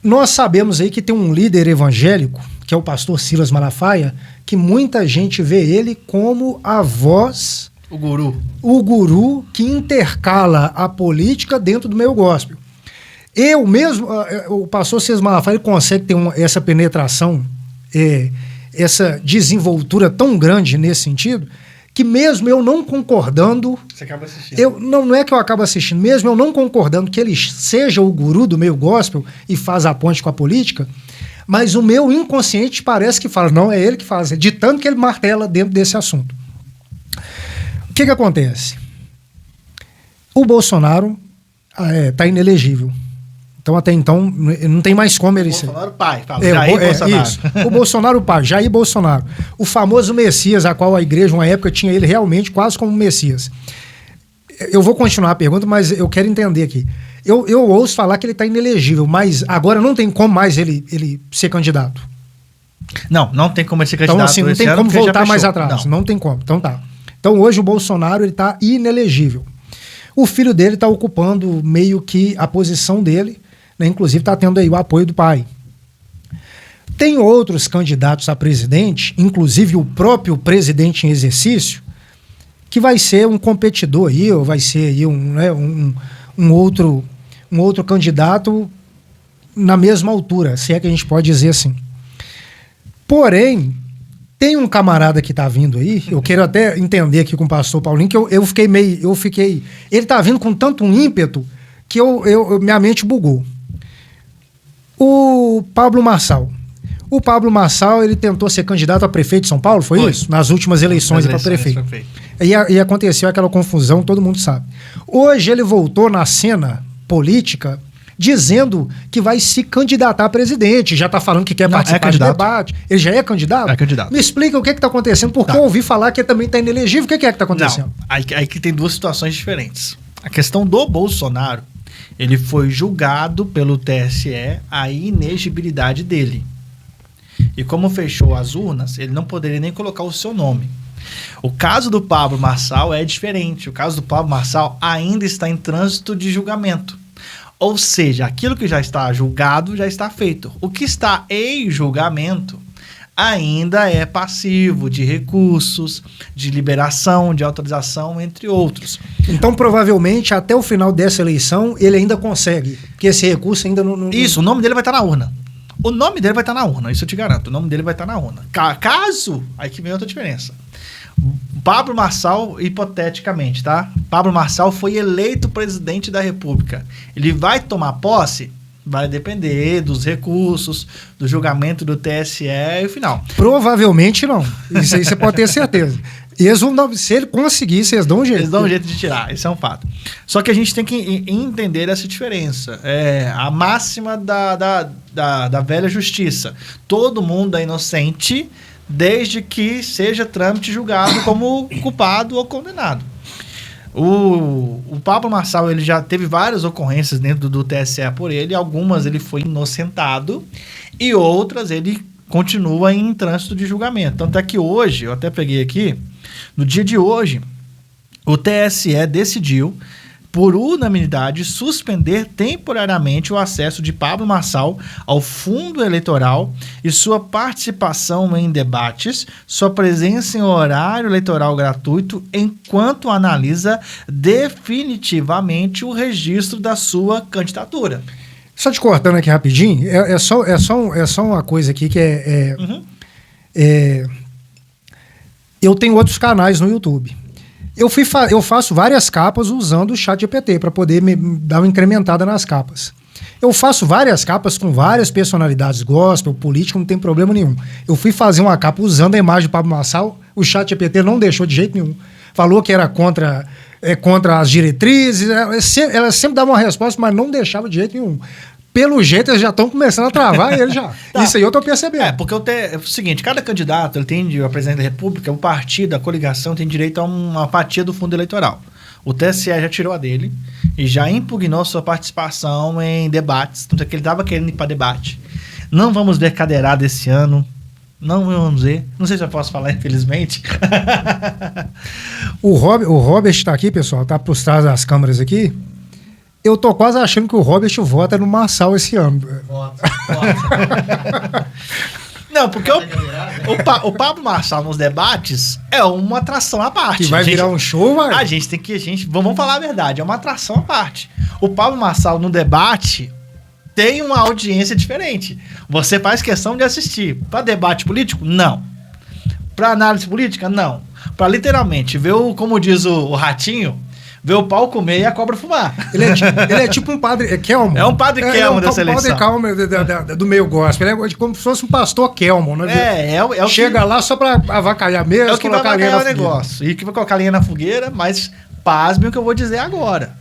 Nós sabemos aí que tem um líder evangélico, que é o pastor Silas Malafaia, que muita gente vê ele como a voz... O guru. O guru que intercala a política dentro do meio gospel. Eu mesmo, o pastor Silas Malafaia, ele consegue ter essa penetração, essa desenvoltura tão grande nesse sentido, que mesmo eu não concordando... Você acaba assistindo. Não é que eu acabo assistindo, mesmo eu não concordando que ele seja o guru do meio gospel e faz a ponte com a política, mas o meu inconsciente parece que fala, não, é ele que faz, de tanto que ele martela dentro desse assunto. O que acontece? O Bolsonaro está inelegível. Então, até então, não tem mais como ele ser. Bolsonaro pai, Jair Bolsonaro. Isso. O Bolsonaro pai, Jair Bolsonaro. O famoso Messias, a qual a igreja, uma época, tinha ele realmente quase como Messias. Eu vou continuar a pergunta, mas eu quero entender aqui. Eu ouço falar que ele está inelegível, mas agora não tem como mais ele ser candidato. Não tem como ele ser candidato. Então, assim, não tem como voltar mais atrás. Não tem como. Então, tá. Então, hoje, o Bolsonaro está inelegível. O filho dele está ocupando meio que a posição dele, né? Inclusive está tendo aí o apoio do pai. Tem outros candidatos a presidente, inclusive o próprio presidente em exercício, que vai ser um competidor aí, ou vai ser aí um outro candidato na mesma altura, se é que a gente pode dizer assim. Porém, tem um camarada que está vindo aí, eu quero até entender aqui com o pastor Paulinho, que eu fiquei... Ele está vindo com tanto um ímpeto que minha mente bugou. O Pablo Marçal. O Pablo Marçal, ele tentou ser candidato a prefeito de São Paulo, foi isso? Nas últimas eleições para prefeito. E aconteceu aquela confusão, todo mundo sabe. Hoje ele voltou na cena política dizendo que vai se candidatar a presidente, já está falando que quer participar de debate. Ele já é candidato? É candidato. Me explica o que está acontecendo, porque eu ouvi falar que ele também está inelegível. O que é que está acontecendo? Não, aí que tem duas situações diferentes. A questão do Bolsonaro, ele foi julgado pelo TSE a inegibilidade dele. E como fechou as urnas, ele não poderia nem colocar o seu nome. O caso do Pablo Marçal é diferente. O caso do Pablo Marçal ainda está em trânsito de julgamento. Ou seja, aquilo que já está julgado já está feito. O que está em julgamento ainda é passivo de recursos, de liberação, de autorização, entre outros. Então, provavelmente, até o final dessa eleição, ele ainda consegue, porque esse recurso ainda não... Isso, o nome dele vai estar na urna. O nome dele vai estar na urna, isso eu te garanto. O nome dele vai estar na urna. Caso, aí que vem outra diferença. Pablo Marçal, hipoteticamente, tá? Pablo Marçal foi eleito presidente da República. Ele vai tomar posse? Vai depender dos recursos, do julgamento do TSE e o final. Provavelmente não. Isso aí você pode ter certeza. Se ele conseguisse, eles dão um jeito. Eles dão um jeito de tirar, isso é um fato. Só que a gente tem que entender essa diferença. É a máxima da velha justiça. Todo mundo é inocente desde que seja trâmite julgado como culpado ou condenado. O Pablo Marçal, ele já teve várias ocorrências dentro do TSE por ele, algumas ele foi inocentado e outras ele continua em trânsito de julgamento. Tanto é que hoje, eu até peguei aqui, no dia de hoje, o TSE decidiu, por unanimidade, suspender temporariamente o acesso de Pablo Marçal ao fundo eleitoral e sua participação em debates, sua presença em horário eleitoral gratuito, enquanto analisa definitivamente o registro da sua candidatura. Só te cortando aqui rapidinho, é só uma coisa aqui que eu tenho outros canais no YouTube. Eu faço várias capas usando o ChatGPT para poder me dar uma incrementada nas capas. Eu faço várias capas com várias personalidades, gospel, político, não tem problema nenhum. Eu fui fazer uma capa usando a imagem do Pablo Marçal, o ChatGPT não deixou de jeito nenhum. Falou que era contra as diretrizes, ela sempre dava uma resposta, mas não deixava de jeito nenhum. Pelo jeito, eles já estão começando a travar ele já. Tá. Isso aí eu tô percebendo. Porque é o seguinte, cada candidato, ele tem, a presidente da República, o partido, a coligação tem direito a uma fatia do fundo eleitoral. O TSE já tirou a dele e já impugnou sua participação em debates, tanto é que ele estava querendo ir para debate. Não vamos ver cadeirada esse ano. Não vamos ver. Não sei se eu posso falar, infelizmente. O Robert está aqui, pessoal. Está por trás das câmeras aqui. Eu tô quase achando que o Robert vota no Marçal esse ano. Vota. Não, porque o Pablo Marçal nos debates é uma atração à parte. Que vai virar um show, vai? A gente tem que... Vamos falar a verdade, é uma atração à parte. O Pablo Marçal no debate tem uma audiência diferente. Você faz questão de assistir. Para debate político? Não. Para análise política? Não. Para literalmente ver, como diz o Ratinho, ver o pau comer e a cobra fumar. Ele é tipo um padre Kelmo. É um padre Kelmo dessa eleição. É um padre Kelmo do meio gospel. Ele é como se fosse um pastor Kelmo. Né? É o chega lá só para avacalhar mesmo. É o que vai avacalhar o negócio. E que vai colocar lenha na fogueira, mas pasme o que eu vou dizer agora.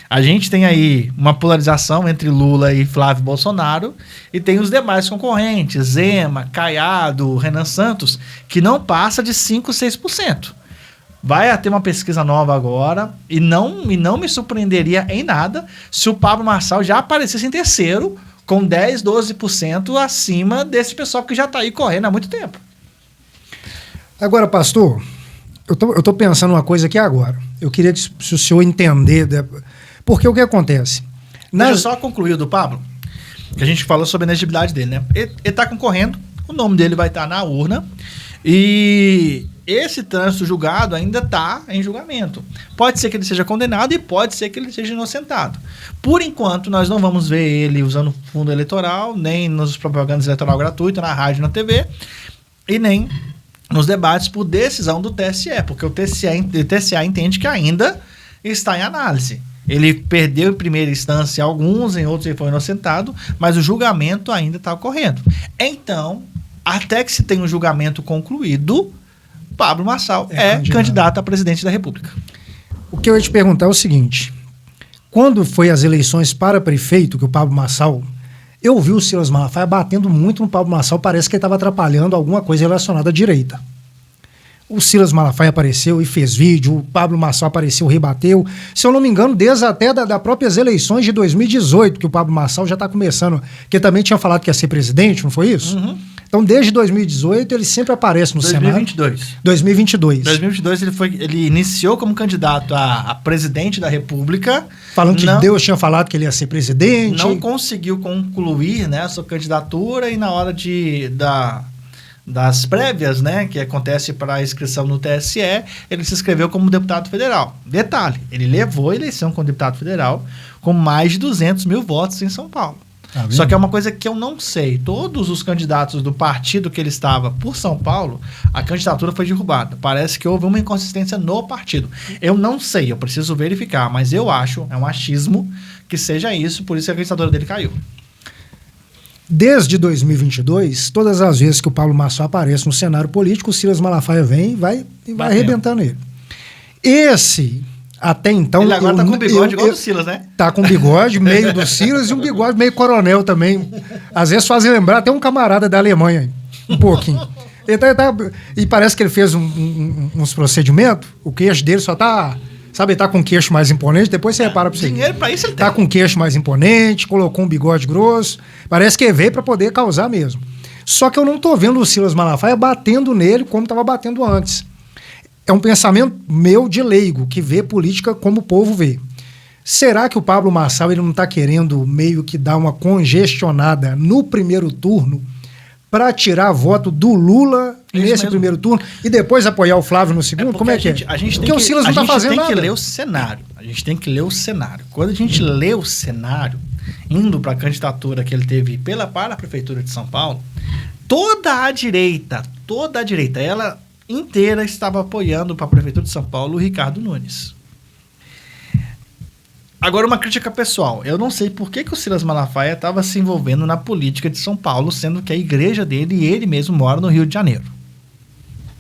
A gente tem aí uma polarização entre Lula e Flávio Bolsonaro e tem os demais concorrentes, Zema, Caiado, Renan Santos, que não passa de 5%, 6%. Vai ter uma pesquisa nova agora e não me surpreenderia em nada se o Pablo Marçal já aparecesse em terceiro com 10%, 12% acima desse pessoal que já está aí correndo há muito tempo. Agora, pastor, eu tô pensando uma coisa aqui agora. Eu queria que se o senhor entender... Porque o que acontece? Deixa eu só concluir do Pablo, que a gente falou sobre a elegibilidade dele, né? Ele está concorrendo, o nome dele vai estar na urna e esse trânsito julgado ainda está em julgamento. Pode ser que ele seja condenado e pode ser que ele seja inocentado. Por enquanto, nós não vamos ver ele usando fundo eleitoral, nem nos propagandas eleitoral gratuita, na rádio, na TV, e nem nos debates por decisão do TSE, porque o TSE entende que ainda está em análise. Ele perdeu em primeira instância alguns, em outros ele foi inocentado, mas o julgamento ainda está ocorrendo. Então, até que se tenha um julgamento concluído, Pablo Marçal é candidato a presidente da República. O que eu ia te perguntar é o seguinte: quando foi as eleições para prefeito, que o Pablo Marçal... Eu vi o Silas Malafaia batendo muito no Pablo Marçal, parece que ele estava atrapalhando alguma coisa relacionada à direita. O Silas Malafaia apareceu e fez vídeo, o Pablo Marçal apareceu, rebateu. Se eu não me engano, desde até das próprias eleições de 2018, que o Pablo Marçal já está começando, que também tinha falado que ia ser presidente, não foi isso? Uhum. Então, desde 2018, ele sempre aparece no Senado. 2022. 2022 ele iniciou como candidato a presidente da República. Falando que Deus tinha falado que ele ia ser presidente. Não conseguiu concluir, né, a sua candidatura e na hora das prévias, né, que acontece para a inscrição no TSE, ele se inscreveu como deputado federal. Detalhe, ele levou a eleição como deputado federal com mais de 200 mil votos em São Paulo. Só que é uma coisa que eu não sei. Todos os candidatos do partido que ele estava por São Paulo, a candidatura foi derrubada. Parece que houve uma inconsistência no partido. Eu não sei, eu preciso verificar, mas eu acho, é um achismo, que seja isso, por isso que a candidatura dele caiu. Desde 2022, todas as vezes que o Pablo Marçal aparece no cenário político, o Silas Malafaia vem e vai arrebentando ele. Esse, até então... Ele agora tá com bigode igual do Silas, né? Tá com bigode, meio do Silas, e um bigode meio coronel também. Às vezes fazem lembrar até um camarada da Alemanha, um pouquinho. E parece que ele fez uns procedimentos, o queixo dele só tá... Sabe, ele tá com o queixo mais imponente, depois você repara pra você. Dinheiro pra isso ele tem. Tá com o queixo mais imponente, colocou um bigode grosso. Parece que ele veio pra poder causar mesmo. Só que eu não tô vendo o Silas Malafaia batendo nele como tava batendo antes. É um pensamento meu de leigo, que vê política como o povo vê. Será que o Pablo Marçal ele não tá querendo meio que dar uma congestionada no primeiro turno para tirar voto do Lula nesse primeiro turno e depois apoiar o Flávio no segundo? Como é que é? Porque o Silas não está fazendo nada. A gente tem que ler o cenário. A gente tem que ler o cenário. Quando a gente lê o cenário, indo para a candidatura que ele teve para a Prefeitura de São Paulo, toda a direita, ela inteira estava apoiando para a Prefeitura de São Paulo o Ricardo Nunes. Agora, uma crítica pessoal. Eu não sei por que o Silas Malafaia estava se envolvendo na política de São Paulo, sendo que a igreja dele e ele mesmo mora no Rio de Janeiro.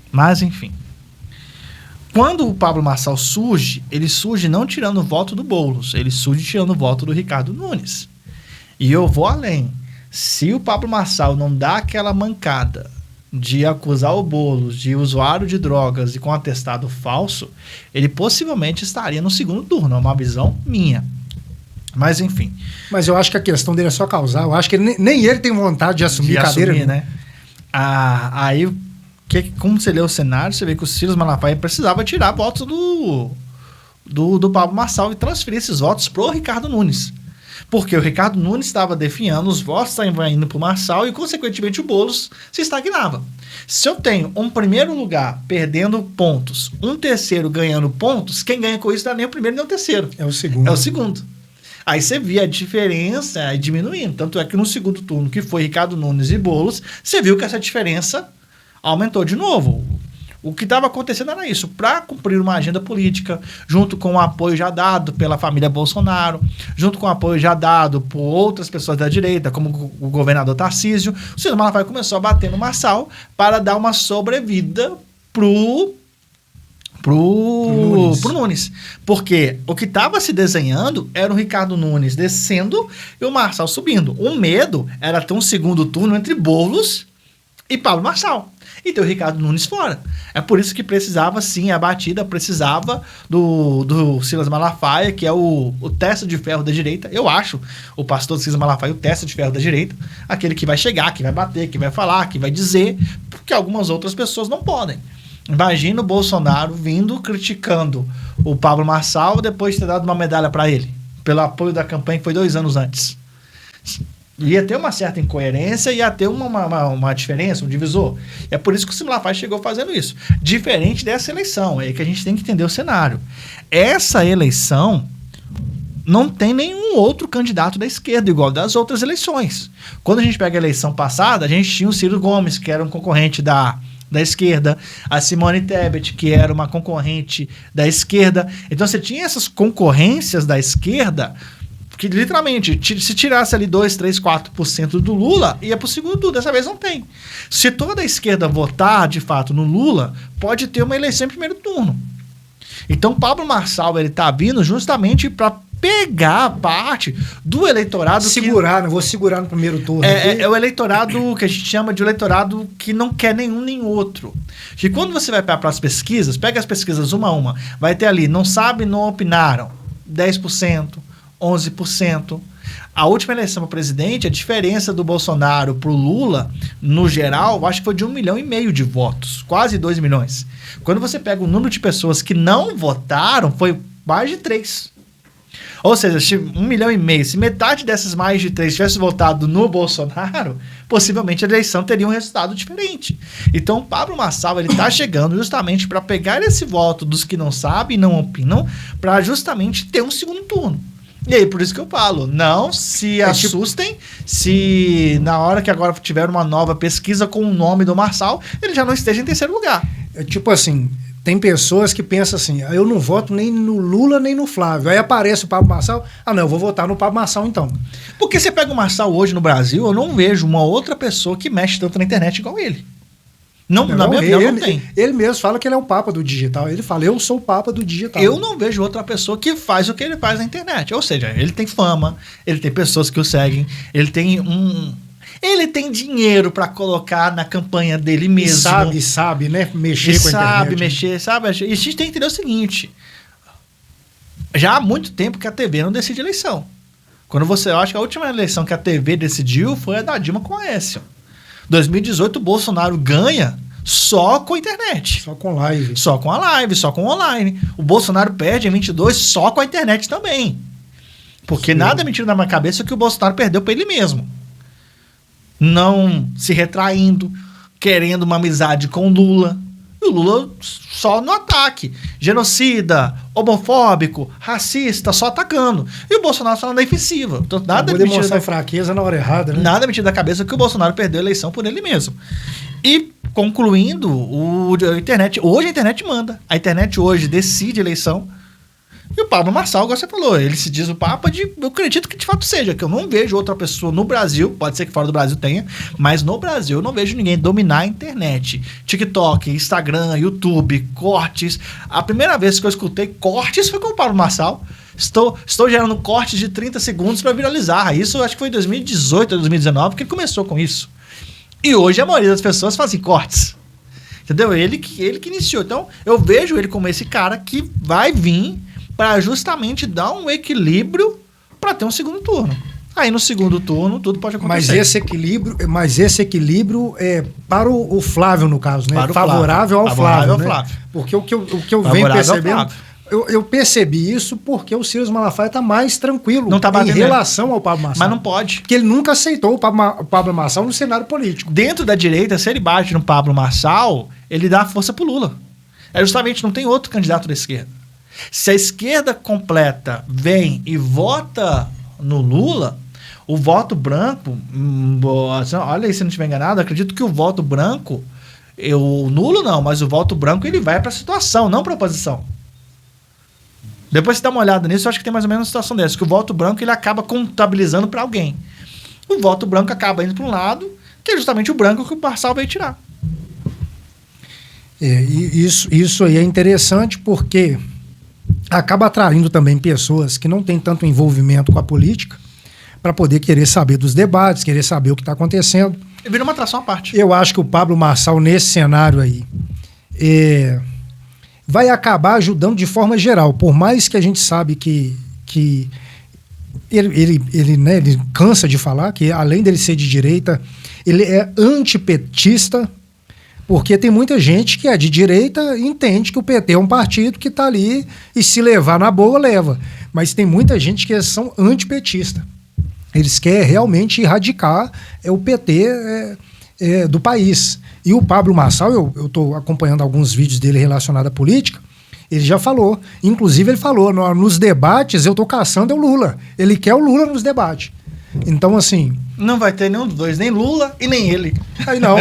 Mas, enfim. Quando o Pablo Marçal surge, ele surge não tirando o voto do Boulos, ele surge tirando o voto do Ricardo Nunes. E eu vou além. Se o Pablo Marçal não dá aquela mancada de acusar o Boulos de usuário de drogas e com atestado falso, ele possivelmente estaria no segundo turno. É uma visão minha. Mas, enfim. Mas eu acho que a questão dele é só causar. Eu acho que nem ele tem vontade de assumir cadeira. Né? Aí, como você lê o cenário, você vê que o Silas Malafaia precisava tirar votos do Pablo Marçal e transferir esses votos pro Ricardo Nunes. Porque o Ricardo Nunes estava definhando, os votos estavam indo para o Marçal e, consequentemente, o Boulos se estagnava. Se eu tenho um primeiro lugar perdendo pontos, um terceiro ganhando pontos, quem ganha com isso não é nem o primeiro nem o terceiro. É o segundo. É o segundo. Aí você via a diferença diminuindo. Tanto é que no segundo turno, que foi Ricardo Nunes e Boulos, você viu que essa diferença aumentou de novo. O que estava acontecendo era isso, para cumprir uma agenda política, junto com o apoio já dado pela família Bolsonaro, junto com o apoio já dado por outras pessoas da direita, como o governador Tarcísio, o Silas Malafaia começou a bater no Marçal para dar uma sobrevida pro Nunes. Porque o que estava se desenhando era o Ricardo Nunes descendo e o Marçal subindo. O medo era ter um segundo turno entre Boulos e Pablo Marçal. E ter o Ricardo Nunes fora. É por isso que precisava, sim, a batida precisava do Silas Malafaia, que é o testa de ferro da direita. Eu acho o pastor Silas Malafaia o testa de ferro da direita. Aquele que vai chegar, que vai bater, que vai falar, que vai dizer, porque algumas outras pessoas não podem. Imagina o Bolsonaro vindo criticando o Pablo Marçal depois de ter dado uma medalha para ele, pelo apoio da campanha que foi 2 anos antes. Ia ter uma certa incoerência, ia ter uma diferença, um divisor. E é por isso que o Silas Malafaia chegou fazendo isso. Diferente dessa eleição, é que a gente tem que entender o cenário. Essa eleição não tem nenhum outro candidato da esquerda, igual das outras eleições. Quando a gente pega a eleição passada, a gente tinha o Ciro Gomes, que era um concorrente da esquerda, a Simone Tebet, que era uma concorrente da esquerda. Então você tinha essas concorrências da esquerda que literalmente, se tirasse ali 2, 3, 4% do Lula, ia pro segundo turno. Dessa vez não tem. Se toda a esquerda votar, de fato, no Lula, pode ter uma eleição em primeiro turno. Então, Pablo Marçal, ele tá vindo justamente para pegar a parte do eleitorado vou segurar no primeiro turno. É o eleitorado que a gente chama de eleitorado que não quer nenhum nem outro. E quando você vai para as pesquisas, pega as pesquisas uma a uma, vai ter ali, não sabe, não opinaram, 10%, 11%. A última eleição para presidente, a diferença do Bolsonaro para o Lula, no geral, acho que foi de 1,5 milhão de votos, quase 2 milhões. Quando você pega o número de pessoas que não votaram, foi mais de 3. Ou seja, se 1,5 milhão, se metade dessas mais de 3 tivesse votado no Bolsonaro, possivelmente a eleição teria um resultado diferente. Então, o Pablo Marçal, ele está chegando justamente para pegar esse voto dos que não sabem e não opinam, para justamente ter um segundo turno. E aí, por isso que eu falo, não se assustem se na hora que agora tiver uma nova pesquisa com o nome do Marçal, ele já não esteja em terceiro lugar. É tipo assim, tem pessoas que pensam assim, eu não voto nem no Lula nem no Flávio. Aí aparece o Pablo Marçal, eu vou votar no Pablo Marçal então. Porque você pega o Marçal hoje no Brasil, eu não vejo uma outra pessoa que mexe tanto na internet igual ele. Não, na minha opinião, não tem. Ele mesmo fala que ele é o papa do digital. Ele fala, eu sou o papa do digital. Eu não vejo outra pessoa que faz o que ele faz na internet. Ou seja, ele tem fama, ele tem pessoas que o seguem, ele tem dinheiro para colocar na campanha dele mesmo. E sabe, né? Mexer com a internet. Sabe. E a gente tem que entender o seguinte. Já há muito tempo que a TV não decide eleição. Eu acho que a última eleição que a TV decidiu foi a da Dilma com a Aécio. 2018, o Bolsonaro ganha só com a internet. Só com live. Só com a live, só com online. O Bolsonaro perde em 22 só com a internet também. Porque sim, nada é mentira na minha cabeça que o Bolsonaro perdeu para ele mesmo. Não se retraindo, querendo uma amizade com o Lula. E o Lula só no ataque. Genocida, homofóbico, racista, só atacando. E o Bolsonaro só na defensiva. Então, nada de demonstrar fraqueza na hora errada, né? Nada mentira da cabeça que o Bolsonaro perdeu a eleição por ele mesmo. E, concluindo, a internet... Hoje a internet manda. A internet hoje decide a eleição. E o Pablo Marçal, igual você falou, ele se diz o papa eu acredito que de fato seja, que eu não vejo outra pessoa no Brasil, pode ser que fora do Brasil tenha, mas no Brasil eu não vejo ninguém dominar a internet. TikTok, Instagram, YouTube, cortes. A primeira vez que eu escutei cortes foi com o Pablo Marçal. Estou gerando cortes de 30 segundos para viralizar. Isso eu acho que foi em 2018 ou 2019 que ele começou com isso. E hoje a maioria das pessoas faz assim, cortes. Entendeu? Ele que iniciou. Então eu vejo ele como esse cara que vai vir para justamente dar um equilíbrio para ter um segundo turno. Aí no segundo turno tudo pode acontecer. Mas esse equilíbrio é para o Flávio, no caso, né? Favorável ao Flávio, né? Flávio. Porque o que eu venho percebendo, eu percebi isso porque o Silas Malafaia está mais tranquilo em relação ao Pablo Marçal. Mas não pode. Porque ele nunca aceitou o Pablo Marçal no cenário político. Dentro da direita, se ele bate no Pablo Marçal, ele dá força pro Lula. É justamente, não tem outro candidato da esquerda. Se a esquerda completa vem e vota no Lula, o voto branco, olha aí, se não estiver enganado, acredito que o voto branco, o nulo não, mas o voto branco ele vai para a situação, não para a oposição. Depois você dá uma olhada nisso, eu acho que tem mais ou menos uma situação dessa, que o voto branco ele acaba contabilizando para alguém. O voto branco acaba indo para um lado, que é justamente o branco que o Marçal veio tirar. E isso aí é interessante porque acaba atraindo também pessoas que não têm tanto envolvimento com a política para poder querer saber dos debates, querer saber o que está acontecendo. E vira uma atração à parte. Eu acho que o Pablo Marçal, nesse cenário aí, vai acabar ajudando de forma geral, por mais que a gente sabe que ele cansa de falar que, além dele ser de direita, ele é antipetista, porque tem muita gente que é de direita e entende que o PT é um partido que está ali e se levar na boa, leva. Mas tem muita gente que são antipetistas. Eles querem realmente erradicar o PT do país. E o Pablo Marçal, eu estou acompanhando alguns vídeos dele relacionados à política, ele já falou. Inclusive, ele falou, nos debates eu estou caçando o Lula. Ele quer o Lula nos debates. Então, assim... Não vai ter nenhum dos dois, nem Lula e nem ele. Aí não,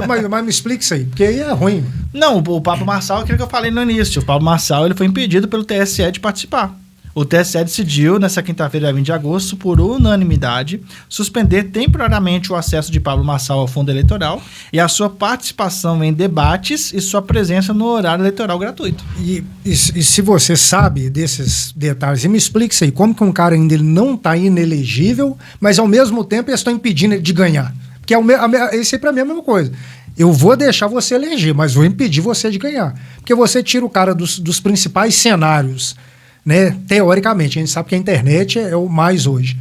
mas me explica isso aí, porque aí é ruim. Não, o Pablo Marçal é aquilo que eu falei no início. O Pablo Marçal ele foi impedido pelo TSE de participar. O TSE decidiu, nessa quinta-feira, 20 de agosto, por unanimidade, suspender temporariamente o acesso de Pablo Marçal ao fundo eleitoral e a sua participação em debates e sua presença no horário eleitoral gratuito. E se você sabe desses detalhes, me explica isso aí, como que um cara ainda ele não está inelegível, mas ao mesmo tempo eles estão impedindo ele de ganhar? Porque esse aí para mim é a mesma coisa. Eu vou deixar você eleger, mas vou impedir você de ganhar. Porque você tira o cara dos principais cenários, né? Teoricamente, a gente sabe que a internet é o mais hoje,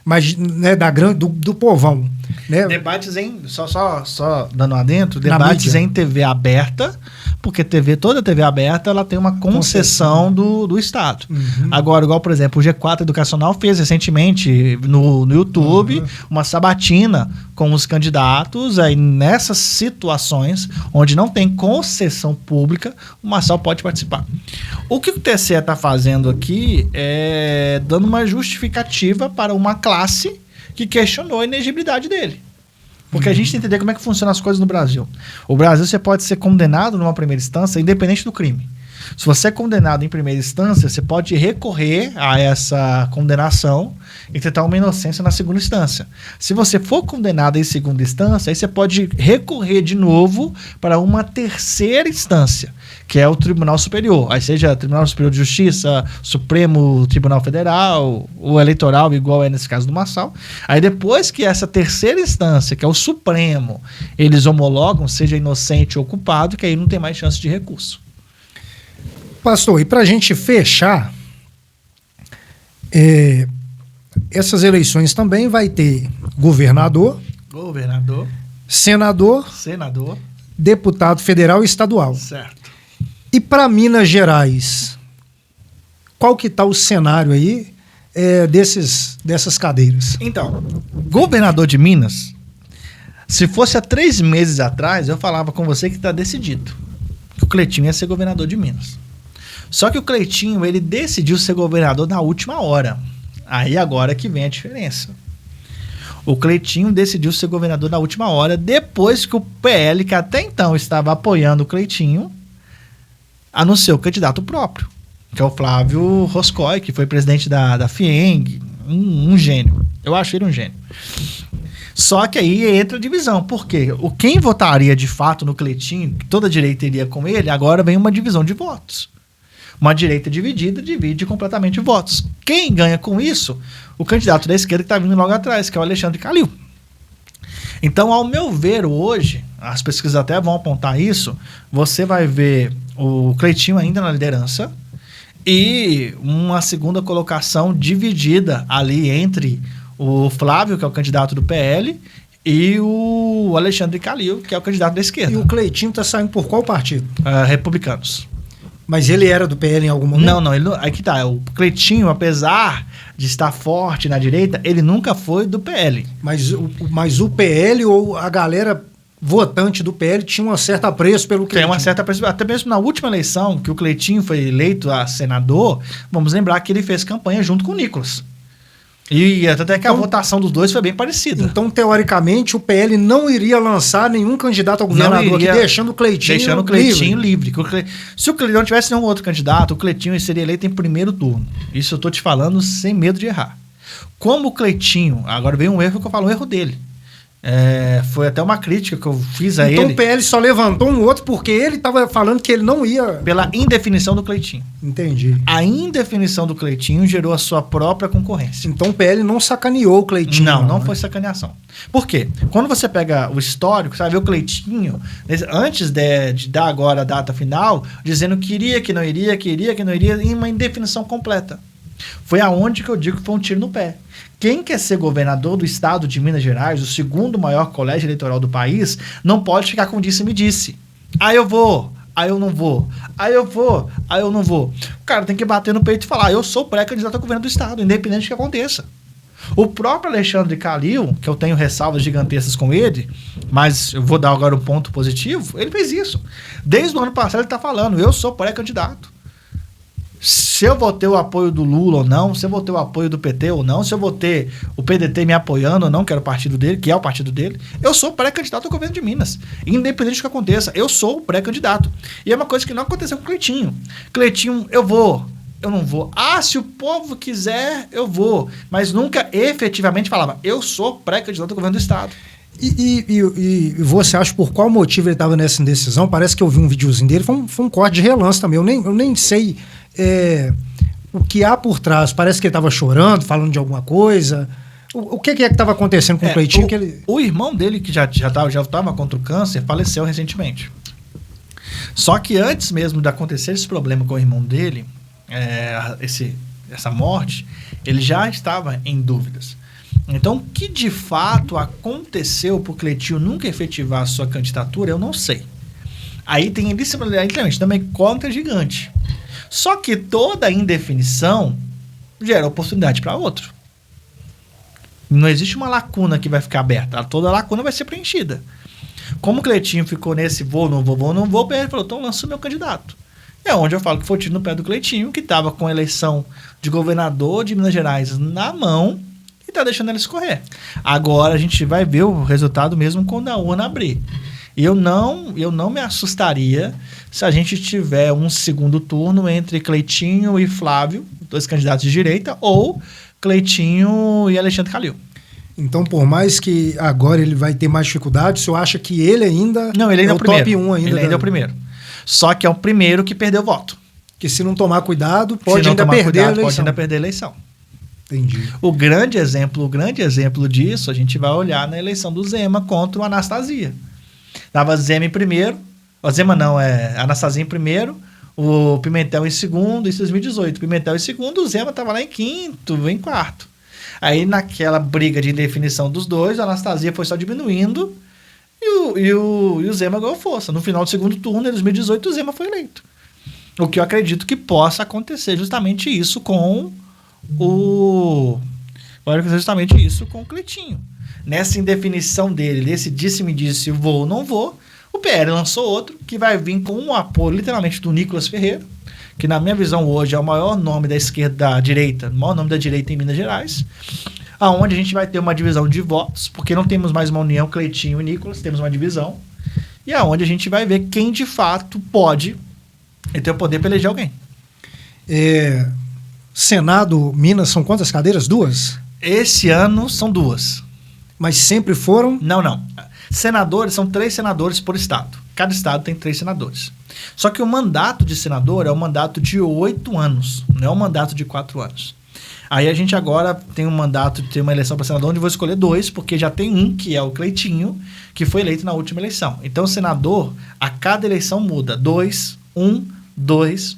mas né, do povão, né? Debates só dando adentro, debates em TV aberta, porque toda TV aberta ela tem uma concessão do Estado. Uhum. Agora, igual, por exemplo, o G4 Educacional fez recentemente no YouTube uma sabatina com os candidatos, aí nessas situações onde não tem concessão pública, o Marçal pode participar. O que o TSE está fazendo aqui é dando uma justificativa para uma classe que questionou a inegibilidade dele. Porque a gente tem que entender como é que funcionam as coisas no Brasil. O Brasil, você pode ser condenado numa primeira instância, independente do crime. Se você é condenado em primeira instância, você pode recorrer a essa condenação e tentar uma inocência na segunda instância. Se você for condenado em segunda instância, aí você pode recorrer de novo para uma terceira instância, que é o Tribunal Superior. Aí seja Tribunal Superior de Justiça, Supremo Tribunal Federal, o Eleitoral, igual é nesse caso do Marçal. Aí depois que essa terceira instância, que é o Supremo, eles homologam, seja inocente ou culpado, que aí não tem mais chance de recurso. Pastor, e para a gente fechar, essas eleições também vai ter governador, senador, deputado federal e estadual. Certo. E para Minas Gerais, qual que está o cenário aí dessas cadeiras? Então, governador de Minas, se fosse há 3 meses atrás, eu falava com você que está decidido, que o Cleitinho ia ser governador de Minas. Só que o Cleitinho, ele decidiu ser governador na última hora. Aí agora que vem a diferença. O Cleitinho decidiu ser governador na última hora, depois que o PL, que até então estava apoiando o Cleitinho, anunciou o candidato próprio, que é o Flávio Roscoe, que foi presidente da FIENG, um gênio. Eu acho ele um gênio. Só que aí entra a divisão. Por quê? Quem votaria de fato no Cleitinho, que toda a direita iria com ele, agora vem uma divisão de votos. Uma direita dividida divide completamente votos. Quem ganha com isso? O candidato da esquerda que está vindo logo atrás, que é o Alexandre Calil. Então, ao meu ver, hoje, as pesquisas até vão apontar isso, você vai ver o Cleitinho ainda na liderança E uma segunda colocação dividida ali entre o Flávio, que é o candidato do PL, e o Alexandre Calil, que é o candidato da esquerda. E o Cleitinho está saindo por qual partido? Republicanos. Mas ele era do PL em algum momento? Não, aí que tá. O Cleitinho, apesar de estar forte na direita, ele nunca foi do PL. Mas o PL ou a galera votante do PL tinha um certo apreço pelo Cleitinho? Tem uma certa apreço. Até mesmo na última eleição, que o Cleitinho foi eleito a senador, vamos lembrar que ele fez campanha junto com o Nicolas. E até que a votação dos dois foi bem parecida. Então, teoricamente, o PL não iria lançar nenhum candidato a governador aqui, deixando o Cleitinho livre. Se o Cleitinho não tivesse nenhum outro candidato, o Cleitinho seria eleito em primeiro turno. Isso eu estou te falando sem medo de errar. Como o Cleitinho, agora veio um erro que eu falo, um erro dele. Foi até uma crítica que eu fiz a ele. Então o PL só levantou um outro porque ele estava falando que ele não ia... Pela indefinição do Cleitinho. Entendi. A indefinição do Cleitinho gerou a sua própria concorrência. Então o PL não sacaneou o Cleitinho. Não foi sacaneação. Por quê? Quando você pega o histórico, você vai ver o Cleitinho, antes de dar agora a data final, dizendo que iria, que não iria, em uma indefinição completa. Foi aonde que eu digo que foi um tiro no pé. Quem quer ser governador do estado de Minas Gerais, o segundo maior colégio eleitoral do país, não pode ficar com disse-me-disse. Eu vou, eu não vou. Eu vou, eu não vou. O cara tem que bater no peito e falar, eu sou pré-candidato a governo do estado, independente do que aconteça. O próprio Alexandre Calil, que eu tenho ressalvas gigantescas com ele, mas eu vou dar agora um ponto positivo, ele fez isso. Desde o ano passado ele está falando, eu sou pré-candidato. Se eu vou ter o apoio do Lula ou não, se eu vou ter o apoio do PT ou não, se eu vou ter o PDT me apoiando ou não, que era o partido dele, que é o partido dele, eu sou pré-candidato ao governo de Minas. Independente do que aconteça, eu sou o pré-candidato. E é uma coisa que não aconteceu com o Cleitinho. Cleitinho, eu vou, eu não vou. Se o povo quiser, eu vou. Mas nunca efetivamente falava, eu sou pré-candidato ao governo do estado. E você acha por qual motivo ele estava nessa indecisão? Parece que eu vi um videozinho dele, foi um corte de relance também. Eu nem sei o que há por trás. Parece que ele estava chorando, falando de alguma coisa. O que é que estava acontecendo com o Cleitinho? O irmão dele, que já estava contra o câncer, faleceu recentemente. Só que antes mesmo de acontecer esse problema com o irmão dele, essa morte, ele já estava em dúvidas. Então, o que de fato aconteceu para o Cleitinho nunca efetivar a sua candidatura, eu não sei. Aí tem também conta gigante. Só que toda indefinição gera oportunidade para outro. Não existe uma lacuna que vai ficar aberta. Toda lacuna vai ser preenchida. Como o Cleitinho ficou nesse vou, não vou, ele falou, então lança o meu candidato. É onde eu falo que foi tiro no pé do Cleitinho, que estava com a eleição de governador de Minas Gerais na mão, tá deixando ele escorrer. Agora a gente vai ver o resultado mesmo quando a urna abrir. Eu não me assustaria se a gente tiver um segundo turno entre Cleitinho e Flávio, dois candidatos de direita, ou Cleitinho e Alexandre Calil. Então, por mais que agora ele vai ter mais dificuldade, o senhor acha que ele ainda é o primeiro. Top 1 ainda? Ele ainda é o primeiro. Só que é o primeiro que perdeu voto. Que se não tomar cuidado, pode ainda perder a eleição. Entendi. O grande exemplo disso, a gente vai olhar na eleição do Zema contra o Anastasia. Dava Zema em primeiro, Anastasia em primeiro, o Pimentel em segundo, isso em 2018. Pimentel em segundo, o Zema estava lá em quinto, em quarto. Aí naquela briga de indefinição dos dois, a Anastasia foi só diminuindo e o Zema ganhou força. No final do segundo turno, em 2018, o Zema foi eleito. O que eu acredito que possa acontecer justamente isso com o Cleitinho. Nessa indefinição dele, desse disse-me-disse, vou ou não vou, o PL lançou outro, que vai vir com um apoio, literalmente, do Nicolas Ferreira, que na minha visão hoje é o maior nome da esquerda, da direita, o maior nome da direita em Minas Gerais, aonde a gente vai ter uma divisão de votos, porque não temos mais uma união Cleitinho e Nicolas, temos uma divisão, e aonde a gente vai ver quem de fato pode ter o poder para eleger alguém. Senado, Minas, são quantas cadeiras? 2? Esse ano são 2. Mas sempre foram? Não. Senadores, são 3 senadores por estado. Cada estado tem 3 senadores. Só que o mandato de senador é um mandato de 8 anos, não é um mandato de 4 anos. Aí a gente agora tem um mandato de ter uma eleição para senador, onde eu vou escolher 2, porque já tem um, que é o Cleitinho, que foi eleito na última eleição. Então o senador, a cada eleição muda. 2, 1, 2,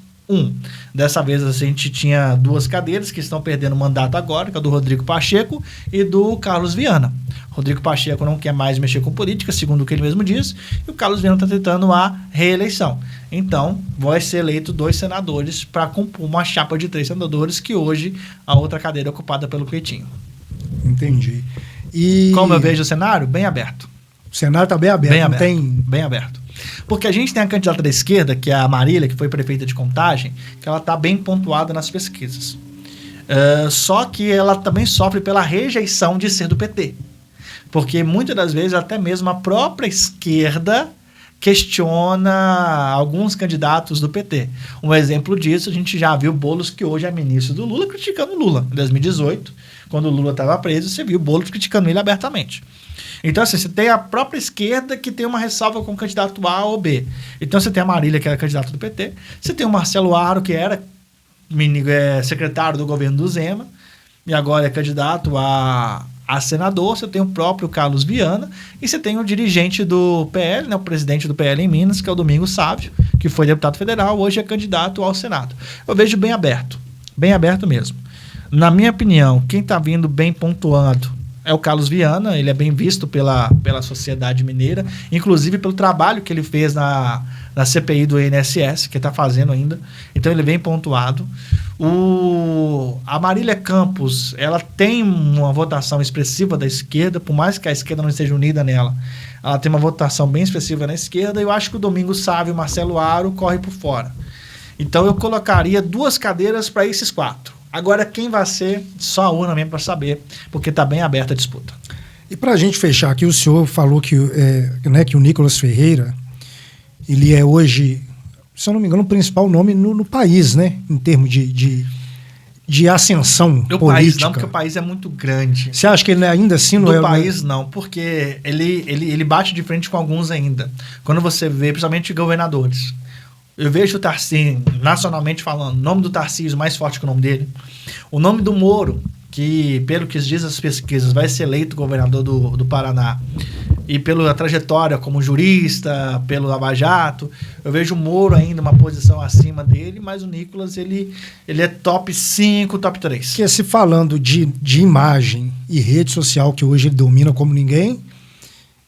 Dessa vez a gente tinha 2 cadeiras que estão perdendo mandato agora, que é do Rodrigo Pacheco e do Carlos Viana. Rodrigo Pacheco não quer mais mexer com política, segundo o que ele mesmo diz, e o Carlos Viana está tentando a reeleição. Então, vai ser eleito 2 senadores para compor uma chapa de 3 senadores, que hoje a outra cadeira é ocupada pelo Cleitinho. Entendi. E como eu vejo o cenário? Bem aberto. O cenário está bem aberto. Bem não aberto, tem... bem aberto. Porque a gente tem a candidata da esquerda, que é a Marília, que foi prefeita de Contagem, que ela está bem pontuada nas pesquisas. Só que ela também sofre pela rejeição de ser do PT. Porque muitas das vezes até mesmo a própria esquerda questiona alguns candidatos do PT. Um exemplo disso, a gente já viu Boulos, que hoje é ministro do Lula, criticando o Lula. Em 2018, quando o Lula estava preso, você viu Boulos criticando ele abertamente. Então, assim, você tem a própria esquerda que tem uma ressalva com o candidato A ou B. Então, você tem a Marília, que era candidata do PT. Você tem o Marcelo Aro, que era secretário do governo do Zema, e agora é candidato a senador. Você tem o próprio Carlos Viana, e você tem o dirigente do PL, né, o presidente do PL em Minas, que é o Domingos Sávio, que foi deputado federal, hoje é candidato ao Senado. Eu vejo bem aberto mesmo. Na minha opinião, quem está vindo bem pontuando é o Carlos Viana. Ele é bem visto pela sociedade mineira, inclusive pelo trabalho que ele fez na CPI do INSS, que está fazendo ainda. Então ele vem pontuado. A Marília Campos, ela tem uma votação expressiva da esquerda, por mais que a esquerda não esteja unida nela. Ela tem uma votação bem expressiva na esquerda, e eu acho que o Domingos Sávio e o Marcelo Aro correm por fora. Então eu colocaria 2 cadeiras para esses 4. Agora, quem vai ser, só a urna mesmo para saber, porque está bem aberta a disputa. E para a gente fechar aqui, o senhor falou que o Nicolas Ferreira, ele é hoje, se eu não me engano, o principal nome no país, né? Em termos de ascensão política. País não, porque o país é muito grande. Você acha que ele ainda assim não é... No país não, porque ele bate de frente com alguns ainda. Quando você vê, principalmente governadores... Eu vejo o Tarcísio, nacionalmente falando, o nome do Tarcísio mais forte que o nome dele. O nome do Moro, que, pelo que diz as pesquisas, vai ser eleito governador do Paraná. E pela trajetória como jurista, pelo Lava Jato, eu vejo o Moro ainda uma posição acima dele, mas o Nicolas, ele é top 5, top 3. Porque se falando de imagem e rede social, que hoje ele domina como ninguém...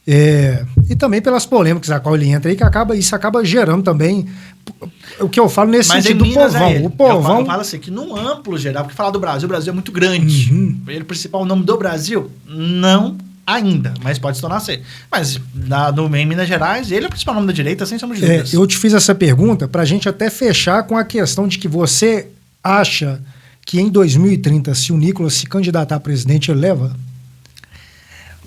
e também pelas polêmicas a qual ele entra aí, que isso acaba gerando também o que eu falo nesse sentido do povão. O povão... Eu falo assim, que num amplo geral, porque falar do Brasil, o Brasil é muito grande. Ele, o principal nome do Brasil, não ainda, mas pode se tornar ser. Mas em Minas Gerais, ele é o principal nome da direita, sem sombra de dúvidas. Eu te fiz essa pergunta para a gente até fechar com a questão de que você acha que em 2030, se o Nicolas se candidatar a presidente, ele leva?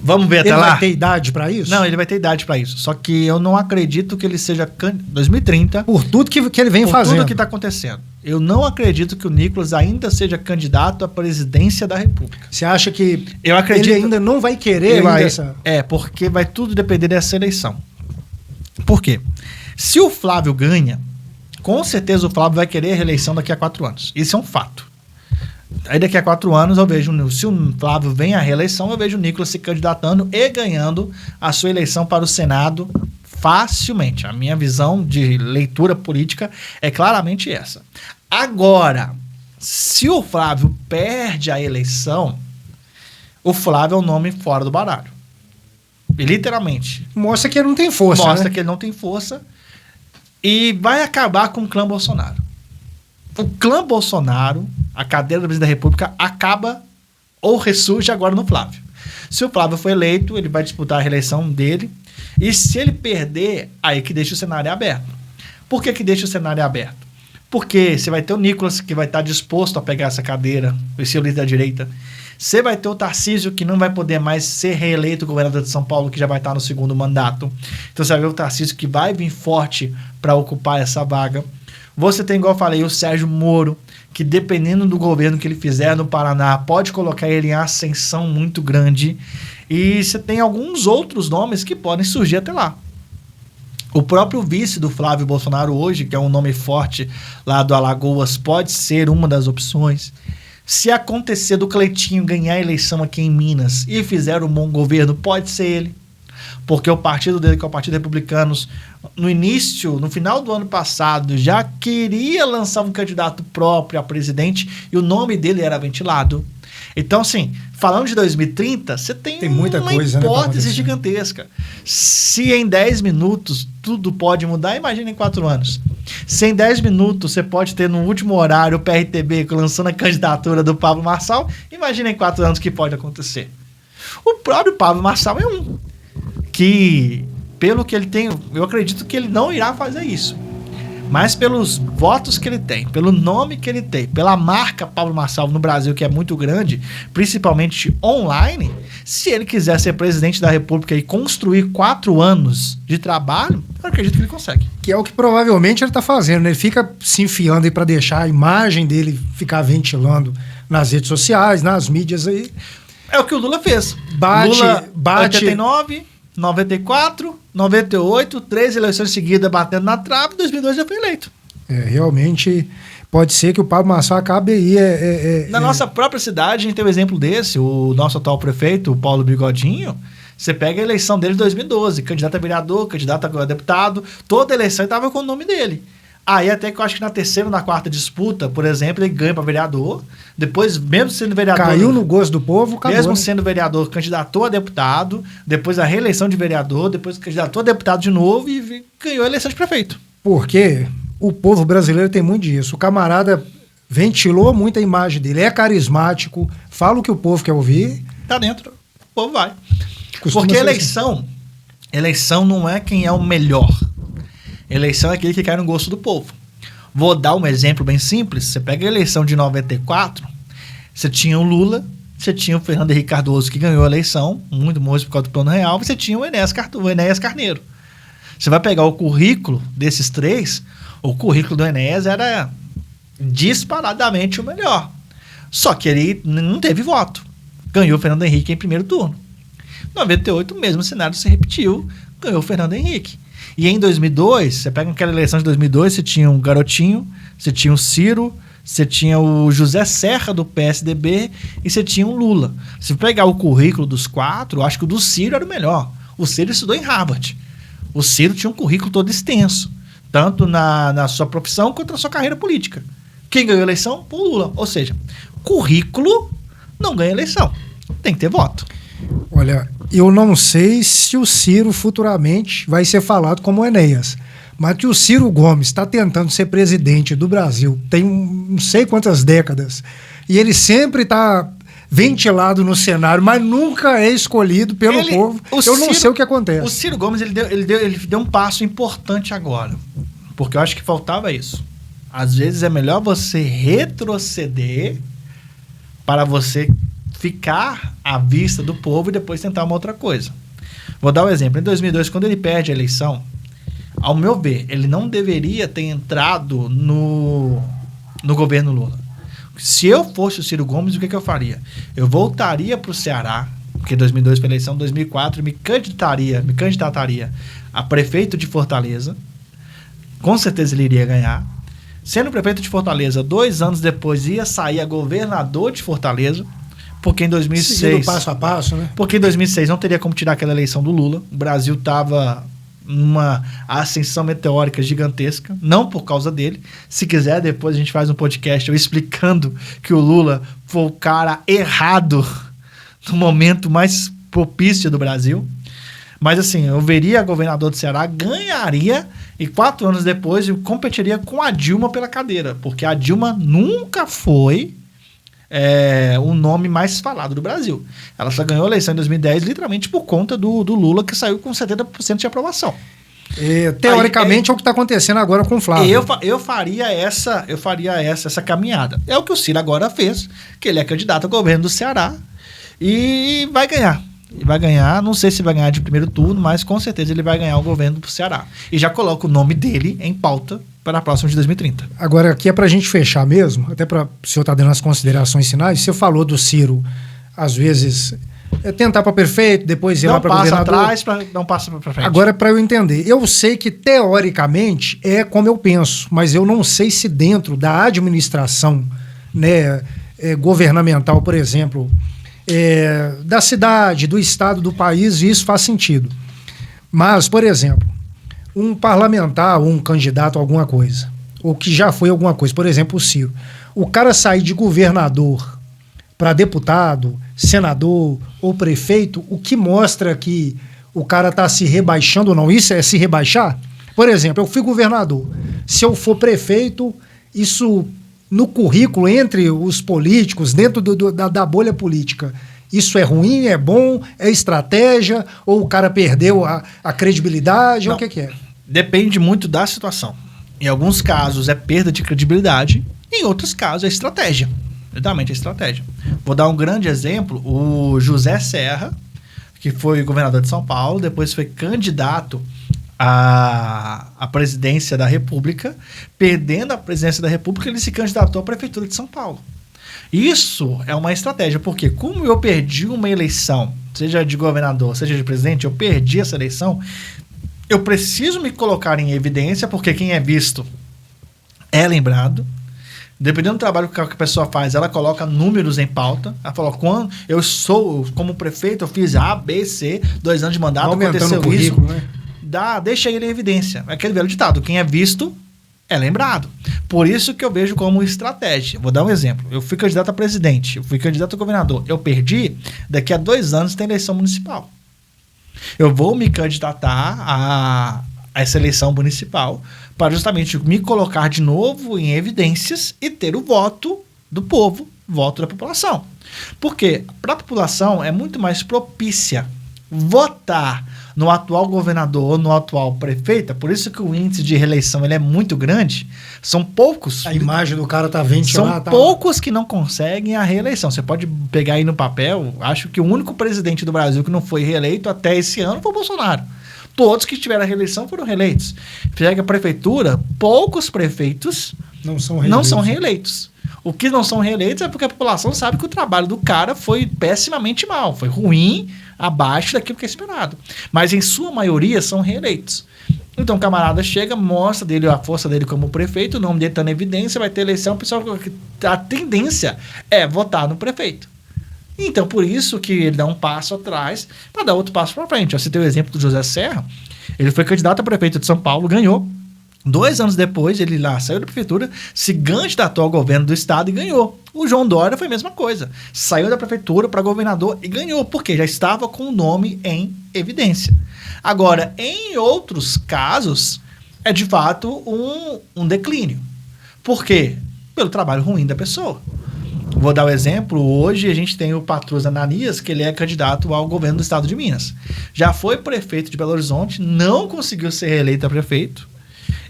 Vamos ver até lá. Ele vai ter idade para isso? Não, ele vai ter idade para isso. Só que eu não acredito que ele seja 2030. Por tudo que ele vem fazendo. Por tudo que está acontecendo. Eu não acredito que o Nicolas ainda seja candidato à presidência da República. Você acha que ele ainda não vai querer essa... Porque vai tudo depender dessa eleição. Por quê? Se o Flávio ganha, com certeza o Flávio vai querer a reeleição daqui a 4 anos. Isso é um fato. Aí daqui a 4 anos eu vejo, se o Flávio vem à reeleição, eu vejo o Nicolas se candidatando e ganhando a sua eleição para o Senado facilmente. A minha visão de leitura política é claramente essa. Agora, se o Flávio perde a eleição, o Flávio é um nome fora do baralho. Literalmente. Mostra que ele não tem força. Mostra que ele não tem força e vai acabar com o clã Bolsonaro. O clã Bolsonaro, a cadeira da presidência da República, acaba ou ressurge agora no Flávio. Se o Flávio for eleito, ele vai disputar a reeleição dele. E se ele perder, aí que deixa o cenário aberto. Por que deixa o cenário aberto? Porque você vai ter o Nicolas, que vai estar disposto a pegar essa cadeira, esse líder da direita. Você vai ter o Tarcísio, que não vai poder mais ser reeleito governador de São Paulo, que já vai estar no 2º mandato. Então você vai ver o Tarcísio, que vai vir forte para ocupar essa vaga. Você tem, igual eu falei, o Sérgio Moro, que dependendo do governo que ele fizer no Paraná, pode colocar ele em ascensão muito grande. E você tem alguns outros nomes que podem surgir até lá. O próprio vice do Flávio Bolsonaro hoje, que é um nome forte lá do Alagoas, pode ser uma das opções. Se acontecer do Cleitinho ganhar a eleição aqui em Minas e fizer um bom governo, pode ser ele. Porque o partido dele, que é o Partido Republicanos, no final do ano passado, já queria lançar um candidato próprio a presidente e o nome dele era ventilado. Então, assim, falando de 2030, você tem muita uma coisa, hipótese gigantesca. Se em 10 minutos tudo pode mudar, imagina em 4 anos. Se em 10 minutos você pode ter no último horário o PRTB lançando a candidatura do Pablo Marçal, imagina em 4 anos o que pode acontecer. O próprio Pablo Marçal é um que, pelo que ele tem, eu acredito que ele não irá fazer isso. Mas pelos votos que ele tem, pelo nome que ele tem, pela marca Pablo Marçal no Brasil, que é muito grande, principalmente online, se ele quiser ser presidente da República e construir 4 anos de trabalho, eu acredito que ele consegue. Que é o que provavelmente ele está fazendo, né? Ele fica se enfiando aí para deixar a imagem dele ficar ventilando nas redes sociais, nas mídias aí. É o que o Lula fez. Lula 89... 94, 98, 3 eleições seguidas batendo na trave, 2002 já foi eleito. Realmente pode ser que o Pablo Marçal acabe aí. Na nossa própria cidade, a gente tem um exemplo desse, o nosso atual prefeito, o Paulo Bigodinho, você pega a eleição dele de 2012, candidato a vereador, candidato a deputado, toda eleição estava com o nome dele. Aí até que eu acho que na terceira ou na quarta disputa, por exemplo, ele ganha para vereador, depois, mesmo sendo vereador... Caiu no gosto do povo, acabou. Mesmo sendo vereador, candidatou a deputado, depois a reeleição de vereador, depois candidatou a deputado de novo e ganhou a eleição de prefeito. Porque o povo brasileiro tem muito disso. O camarada ventilou muito a imagem dele, é carismático, fala o que o povo quer ouvir. Tá dentro, o povo vai. Porque eleição não é quem é o melhor. Eleição é aquele que cai no gosto do povo. Vou dar um exemplo bem simples. Você pega a eleição de 94, você tinha o Lula, você tinha o Fernando Henrique Cardoso, que ganhou a eleição, muito moço por causa do Plano Real, você tinha o Enéas Carneiro. Você vai pegar o currículo desses três, o currículo do Enéas era disparadamente o melhor. Só que ele não teve voto. Ganhou o Fernando Henrique em primeiro turno. Em 98, o mesmo cenário se repetiu, ganhou o Fernando Henrique. E em 2002, você pega aquela eleição de 2002, você tinha um Garotinho, você tinha o Ciro, você tinha o José Serra do PSDB e você tinha o Lula. Se pegar o currículo dos 4, eu acho que o do Ciro era o melhor. O Ciro estudou em Harvard. O Ciro tinha um currículo todo extenso, tanto na sua profissão quanto na sua carreira política. Quem ganhou a eleição? O Lula. Ou seja, currículo não ganha eleição. Tem que ter voto. Olha, eu não sei se o Ciro futuramente vai ser falado como o Enéas, mas que o Ciro Gomes está tentando ser presidente do Brasil tem não sei quantas décadas, e ele sempre está ventilado no cenário, mas nunca é escolhido pelo povo. Não sei o que acontece. O Ciro Gomes ele deu um passo importante agora, porque eu acho que faltava isso. Às vezes é melhor você retroceder para você ficar à vista do povo e depois tentar uma outra coisa. Vou dar um exemplo. Em 2002, quando ele perde a eleição, ao meu ver, ele não deveria ter entrado no governo Lula. Se eu fosse o Ciro Gomes, o que eu faria? Eu voltaria para o Ceará, porque 2002 foi a eleição, 2004 me candidataria a prefeito de Fortaleza. Com certeza ele iria ganhar. Sendo prefeito de Fortaleza, 2 anos depois ia sair a governador de Fortaleza. Porque em 2006... Seguindo passo a passo, né? Porque em 2006 não teria como tirar aquela eleição do Lula. O Brasil estava numa ascensão meteórica gigantesca, não por causa dele. Se quiser, depois a gente faz um podcast eu explicando que o Lula foi o cara errado no momento mais propício do Brasil. Mas assim, eu veria governador do Ceará, ganharia e 4 anos depois eu competiria com a Dilma pela cadeira. Porque a Dilma nunca foi... o nome mais falado do Brasil. Ela só ganhou a eleição em 2010 literalmente por conta do Lula, que saiu com 70% de aprovação. Teoricamente é o que está acontecendo agora com o Flávio. Eu faria essa caminhada. É o que o Ciro agora fez, que ele é candidato ao governo do Ceará e vai ganhar. Vai ganhar, não sei se vai ganhar de primeiro turno, mas com certeza ele vai ganhar o governo do Ceará. E já coloca o nome dele em pauta para a próxima de 2030. Agora, aqui é para a gente fechar mesmo, até para o senhor estar dando as considerações finais. Você falou do Ciro, às vezes, tentar para prefeito, depois ir lá para governador. Não passa para frente. Agora, para eu entender, eu sei que teoricamente é como eu penso, mas eu não sei se dentro da administração, né, governamental, por exemplo, da cidade, do estado, do país, isso faz sentido. Mas, por exemplo, um parlamentar ou um candidato a alguma coisa, ou que já foi alguma coisa, por exemplo, o Ciro, o cara sair de governador para deputado, senador ou prefeito, o que mostra que o cara está se rebaixando ou não? Isso é se rebaixar? Por exemplo, eu fui governador. Se eu for prefeito, isso no currículo, entre os políticos, dentro da bolha política, isso é ruim, é bom, é estratégia, ou o cara perdeu a credibilidade, ou o que é? Depende muito da situação. Em alguns casos é perda de credibilidade, em outros casos é estratégia. Exatamente, é estratégia. Vou dar um grande exemplo, o José Serra, que foi governador de São Paulo, depois foi candidato à presidência da República. Perdendo a presidência da República, ele se candidatou à prefeitura de São Paulo. Isso é uma estratégia, porque como eu perdi uma eleição, seja de governador, seja de presidente, eu perdi essa eleição, eu preciso me colocar em evidência, porque quem é visto é lembrado. Dependendo do trabalho que a pessoa faz, ela coloca números em pauta. Ela fala, quando eu sou, como prefeito, eu fiz A, B, C, 2 anos de mandato, aconteceu isso. Né? Deixa ele em evidência. É aquele velho ditado, quem é visto é lembrado. Por isso que eu vejo como estratégia. Vou dar um exemplo. Eu fui candidato a presidente, eu fui candidato a governador. Eu perdi, daqui a 2 anos tem eleição municipal. Eu vou me candidatar a essa eleição municipal para justamente me colocar de novo em evidências e ter o voto do povo, voto da população. Porque para a população é muito mais propícia votar no atual governador ou no atual prefeito, por isso que o índice de reeleição ele é muito grande. São poucos. A imagem do cara tá vendo. São poucos que não conseguem a reeleição. Você pode pegar aí no papel, acho que o único presidente do Brasil que não foi reeleito até esse ano foi o Bolsonaro. Todos que tiveram a reeleição foram reeleitos. Pega a prefeitura, poucos prefeitos não são reeleitos. O que não são reeleitos é porque a população sabe que o trabalho do cara foi pessimamente mal, foi ruim, abaixo daquilo que é esperado. Mas em sua maioria são reeleitos. Então o camarada chega, mostra dele a força dele como prefeito, o nome dele está na evidência, vai ter eleição, a tendência é votar no prefeito. Então, por isso que ele dá um passo atrás para dar outro passo para frente. Eu citei o exemplo do José Serra. Ele foi candidato a prefeito de São Paulo, ganhou. 2 anos depois, ele lá saiu da prefeitura, se candidatou ao governo do estado e ganhou. O João Dória foi a mesma coisa. Saiu da prefeitura para governador e ganhou, porque já estava com o nome em evidência. Agora, em outros casos, é de fato um declínio. Por quê? Pelo trabalho ruim da pessoa. Vou dar o exemplo, hoje a gente tem o Patrus Ananias, que ele é candidato ao governo do estado de Minas. Já foi prefeito de Belo Horizonte, não conseguiu ser reeleito a prefeito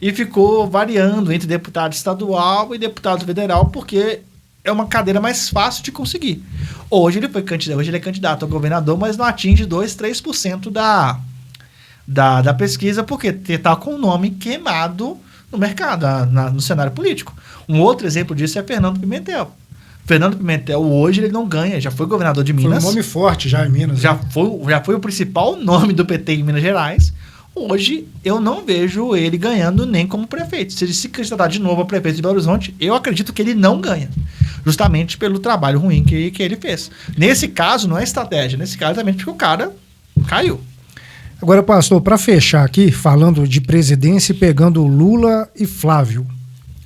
e ficou variando entre deputado estadual e deputado federal, porque é uma cadeira mais fácil de conseguir. Hoje ele é candidato a governador, mas não atinge 2%, 3% da pesquisa, porque está com o nome queimado no mercado, no cenário político. Um outro exemplo disso é Fernando Pimentel. Fernando Pimentel hoje ele não ganha, já foi governador de Minas. Foi um nome forte já em Minas. Já foi o principal nome do PT em Minas Gerais. Hoje eu não vejo ele ganhando nem como prefeito. Se ele se candidatar de novo a prefeito de Belo Horizonte, eu acredito que ele não ganha. Justamente pelo trabalho ruim que ele fez. Nesse caso não é estratégia, nesse caso também porque o cara caiu. Agora, pastor, para fechar aqui, falando de presidência e pegando Lula e Flávio.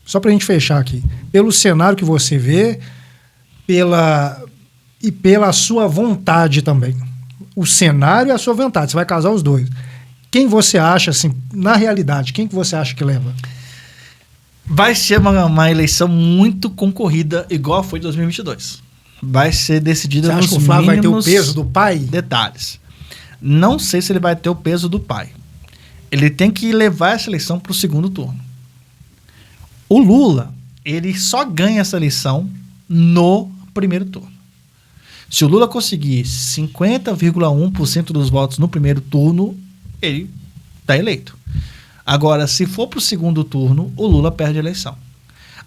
Só para a gente fechar aqui. Pelo cenário que você vê, pela sua vontade também. O cenário e a sua vontade. Você vai casar os dois. Quem você acha, assim, na realidade, quem que você acha que leva? Vai ser uma eleição muito concorrida, igual foi em 2022. Vai ser decidida nos mínimos... Você acha que o Flávio vai ter o peso do pai? Detalhes. Não sei se ele vai ter o peso do pai. Ele tem que levar essa eleição para o segundo turno. O Lula, ele só ganha essa eleição no primeiro turno. Se o Lula conseguir 50,1% dos votos no primeiro turno, ele está eleito. Agora, se for para o segundo turno, o Lula perde a eleição.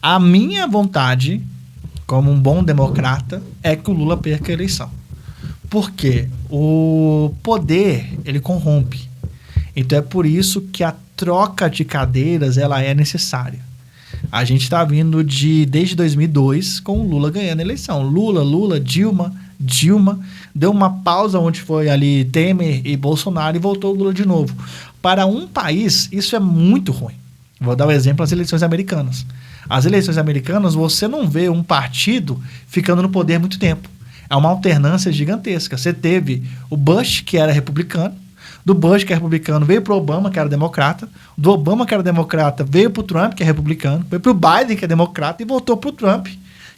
A minha vontade, como um bom democrata, é que o Lula perca a eleição. Porque o poder, ele corrompe. Então é por isso que a troca de cadeiras ela é necessária. A gente está vindo desde 2002 com o Lula ganhando a eleição. Lula, Dilma, Dilma, deu uma pausa onde foi ali Temer e Bolsonaro e voltou o Lula de novo. Para um país, isso é muito ruim. Vou dar o exemplo das eleições americanas. As eleições americanas, você não vê um partido ficando no poder muito tempo. É uma alternância gigantesca. Você teve o Bush, que era republicano, do Bush, que é republicano, veio para o Obama, que era democrata, do Obama, que era democrata, veio para o Trump, que é republicano, veio para o Biden, que é democrata, e voltou para o Trump,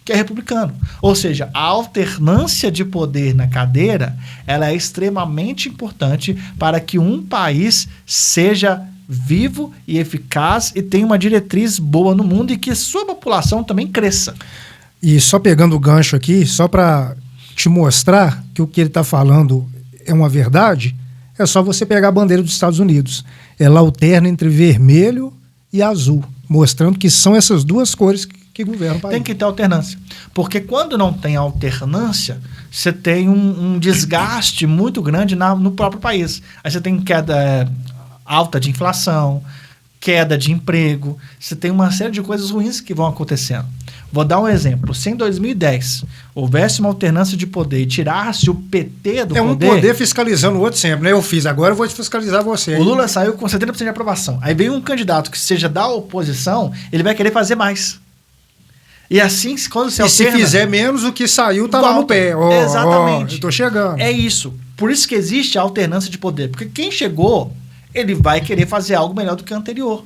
que é republicano. Ou seja, a alternância de poder na cadeira, ela é extremamente importante para que um país seja vivo e eficaz e tenha uma diretriz boa no mundo e que sua população também cresça. E só pegando o gancho aqui, só para te mostrar que o que ele está falando é uma verdade, é só você pegar a bandeira dos Estados Unidos. Ela alterna entre vermelho e azul, mostrando que são essas duas cores que governam o país. Tem que ter alternância. Porque quando não tem alternância, você tem um desgaste muito grande no próprio país. Aí você tem queda alta de inflação, queda de emprego, você tem uma série de coisas ruins que vão acontecendo. Vou dar um exemplo. Se em 2010 houvesse uma alternância de poder e tirasse o PT do poder... É um poder fiscalizando o outro sempre, né? Eu fiz, agora eu vou fiscalizar você. O Lula saiu com 70% de aprovação. Aí veio um candidato que seja da oposição, ele vai querer fazer mais. E assim, quando se alterna... E se fizer menos, o que saiu tá lá no pé. Exatamente. Eu tô chegando. É isso. Por isso que existe a alternância de poder. Porque quem chegou, ele vai querer fazer algo melhor do que o anterior.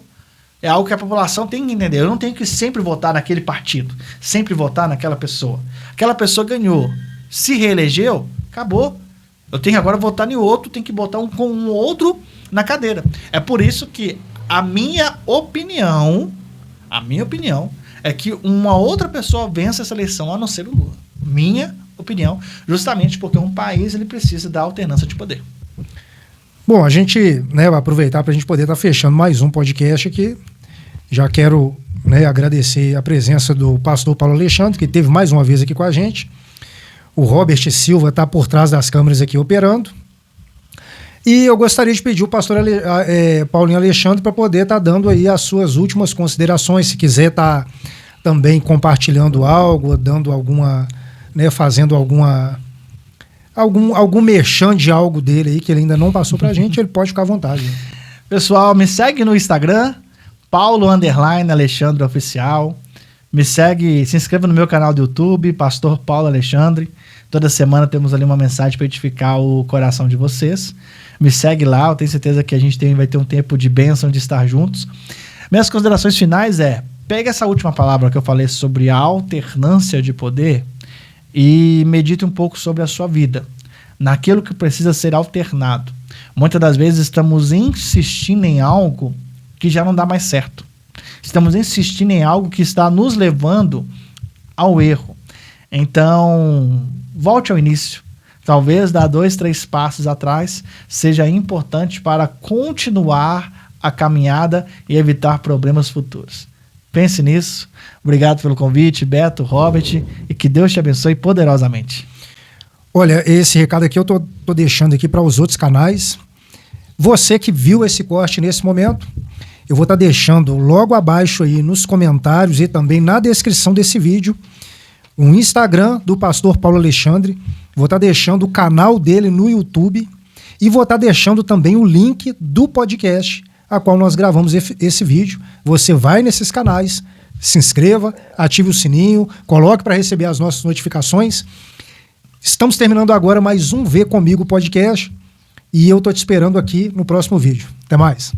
É algo que a população tem que entender. Eu não tenho que sempre votar naquele partido, sempre votar naquela pessoa. Aquela pessoa ganhou, se reelegeu, acabou. Eu tenho agora que votar em outro, tenho que botar com um outro na cadeira. É por isso que a minha opinião é que uma outra pessoa vença essa eleição a não ser o Lula. Minha opinião, justamente porque um país ele precisa da alternância de poder. Bom, a gente vai aproveitar para a gente poder estar fechando mais um podcast aqui. Já quero agradecer a presença do pastor Paulo Alexandre, que esteve mais uma vez aqui com a gente. O Robert Silva está por trás das câmeras aqui operando. E eu gostaria de pedir o pastor Paulinho Alexandre para poder estar dando aí as suas últimas considerações. Se quiser estar também compartilhando algo, dando alguma, fazendo algum merchan de algo dele aí que ele ainda não passou pra gente, ele pode ficar à vontade. Pessoal, me segue no Instagram, Paulo_Alexandre Oficial. Me segue, se inscreva no meu canal do YouTube, Pastor Paulo Alexandre. Toda semana temos ali uma mensagem para edificar o coração de vocês. Me segue lá, eu tenho certeza que a gente vai ter um tempo de bênção de estar juntos. Minhas considerações finais pega essa última palavra que eu falei sobre a alternância de poder e medite um pouco sobre a sua vida, naquilo que precisa ser alternado. Muitas das vezes estamos insistindo em algo que já não dá mais certo. Estamos insistindo em algo que está nos levando ao erro. Então, volte ao início. Talvez dar 2, 3 passos atrás seja importante para continuar a caminhada e evitar problemas futuros. Pense nisso. Obrigado pelo convite, Beto, Robert, e que Deus te abençoe poderosamente. Olha, esse recado aqui eu tô deixando aqui para os outros canais. Você que viu esse corte nesse momento, eu vou estar deixando logo abaixo aí nos comentários e também na descrição desse vídeo o Instagram do pastor Paulo Alexandre. Vou estar deixando o canal dele no YouTube e vou estar deixando também o link do podcast a qual nós gravamos esse vídeo. Você vai nesses canais, se inscreva, ative o sininho, coloque para receber as nossas notificações. Estamos terminando agora mais um Vê Comigo podcast e eu estou te esperando aqui no próximo vídeo. Até mais.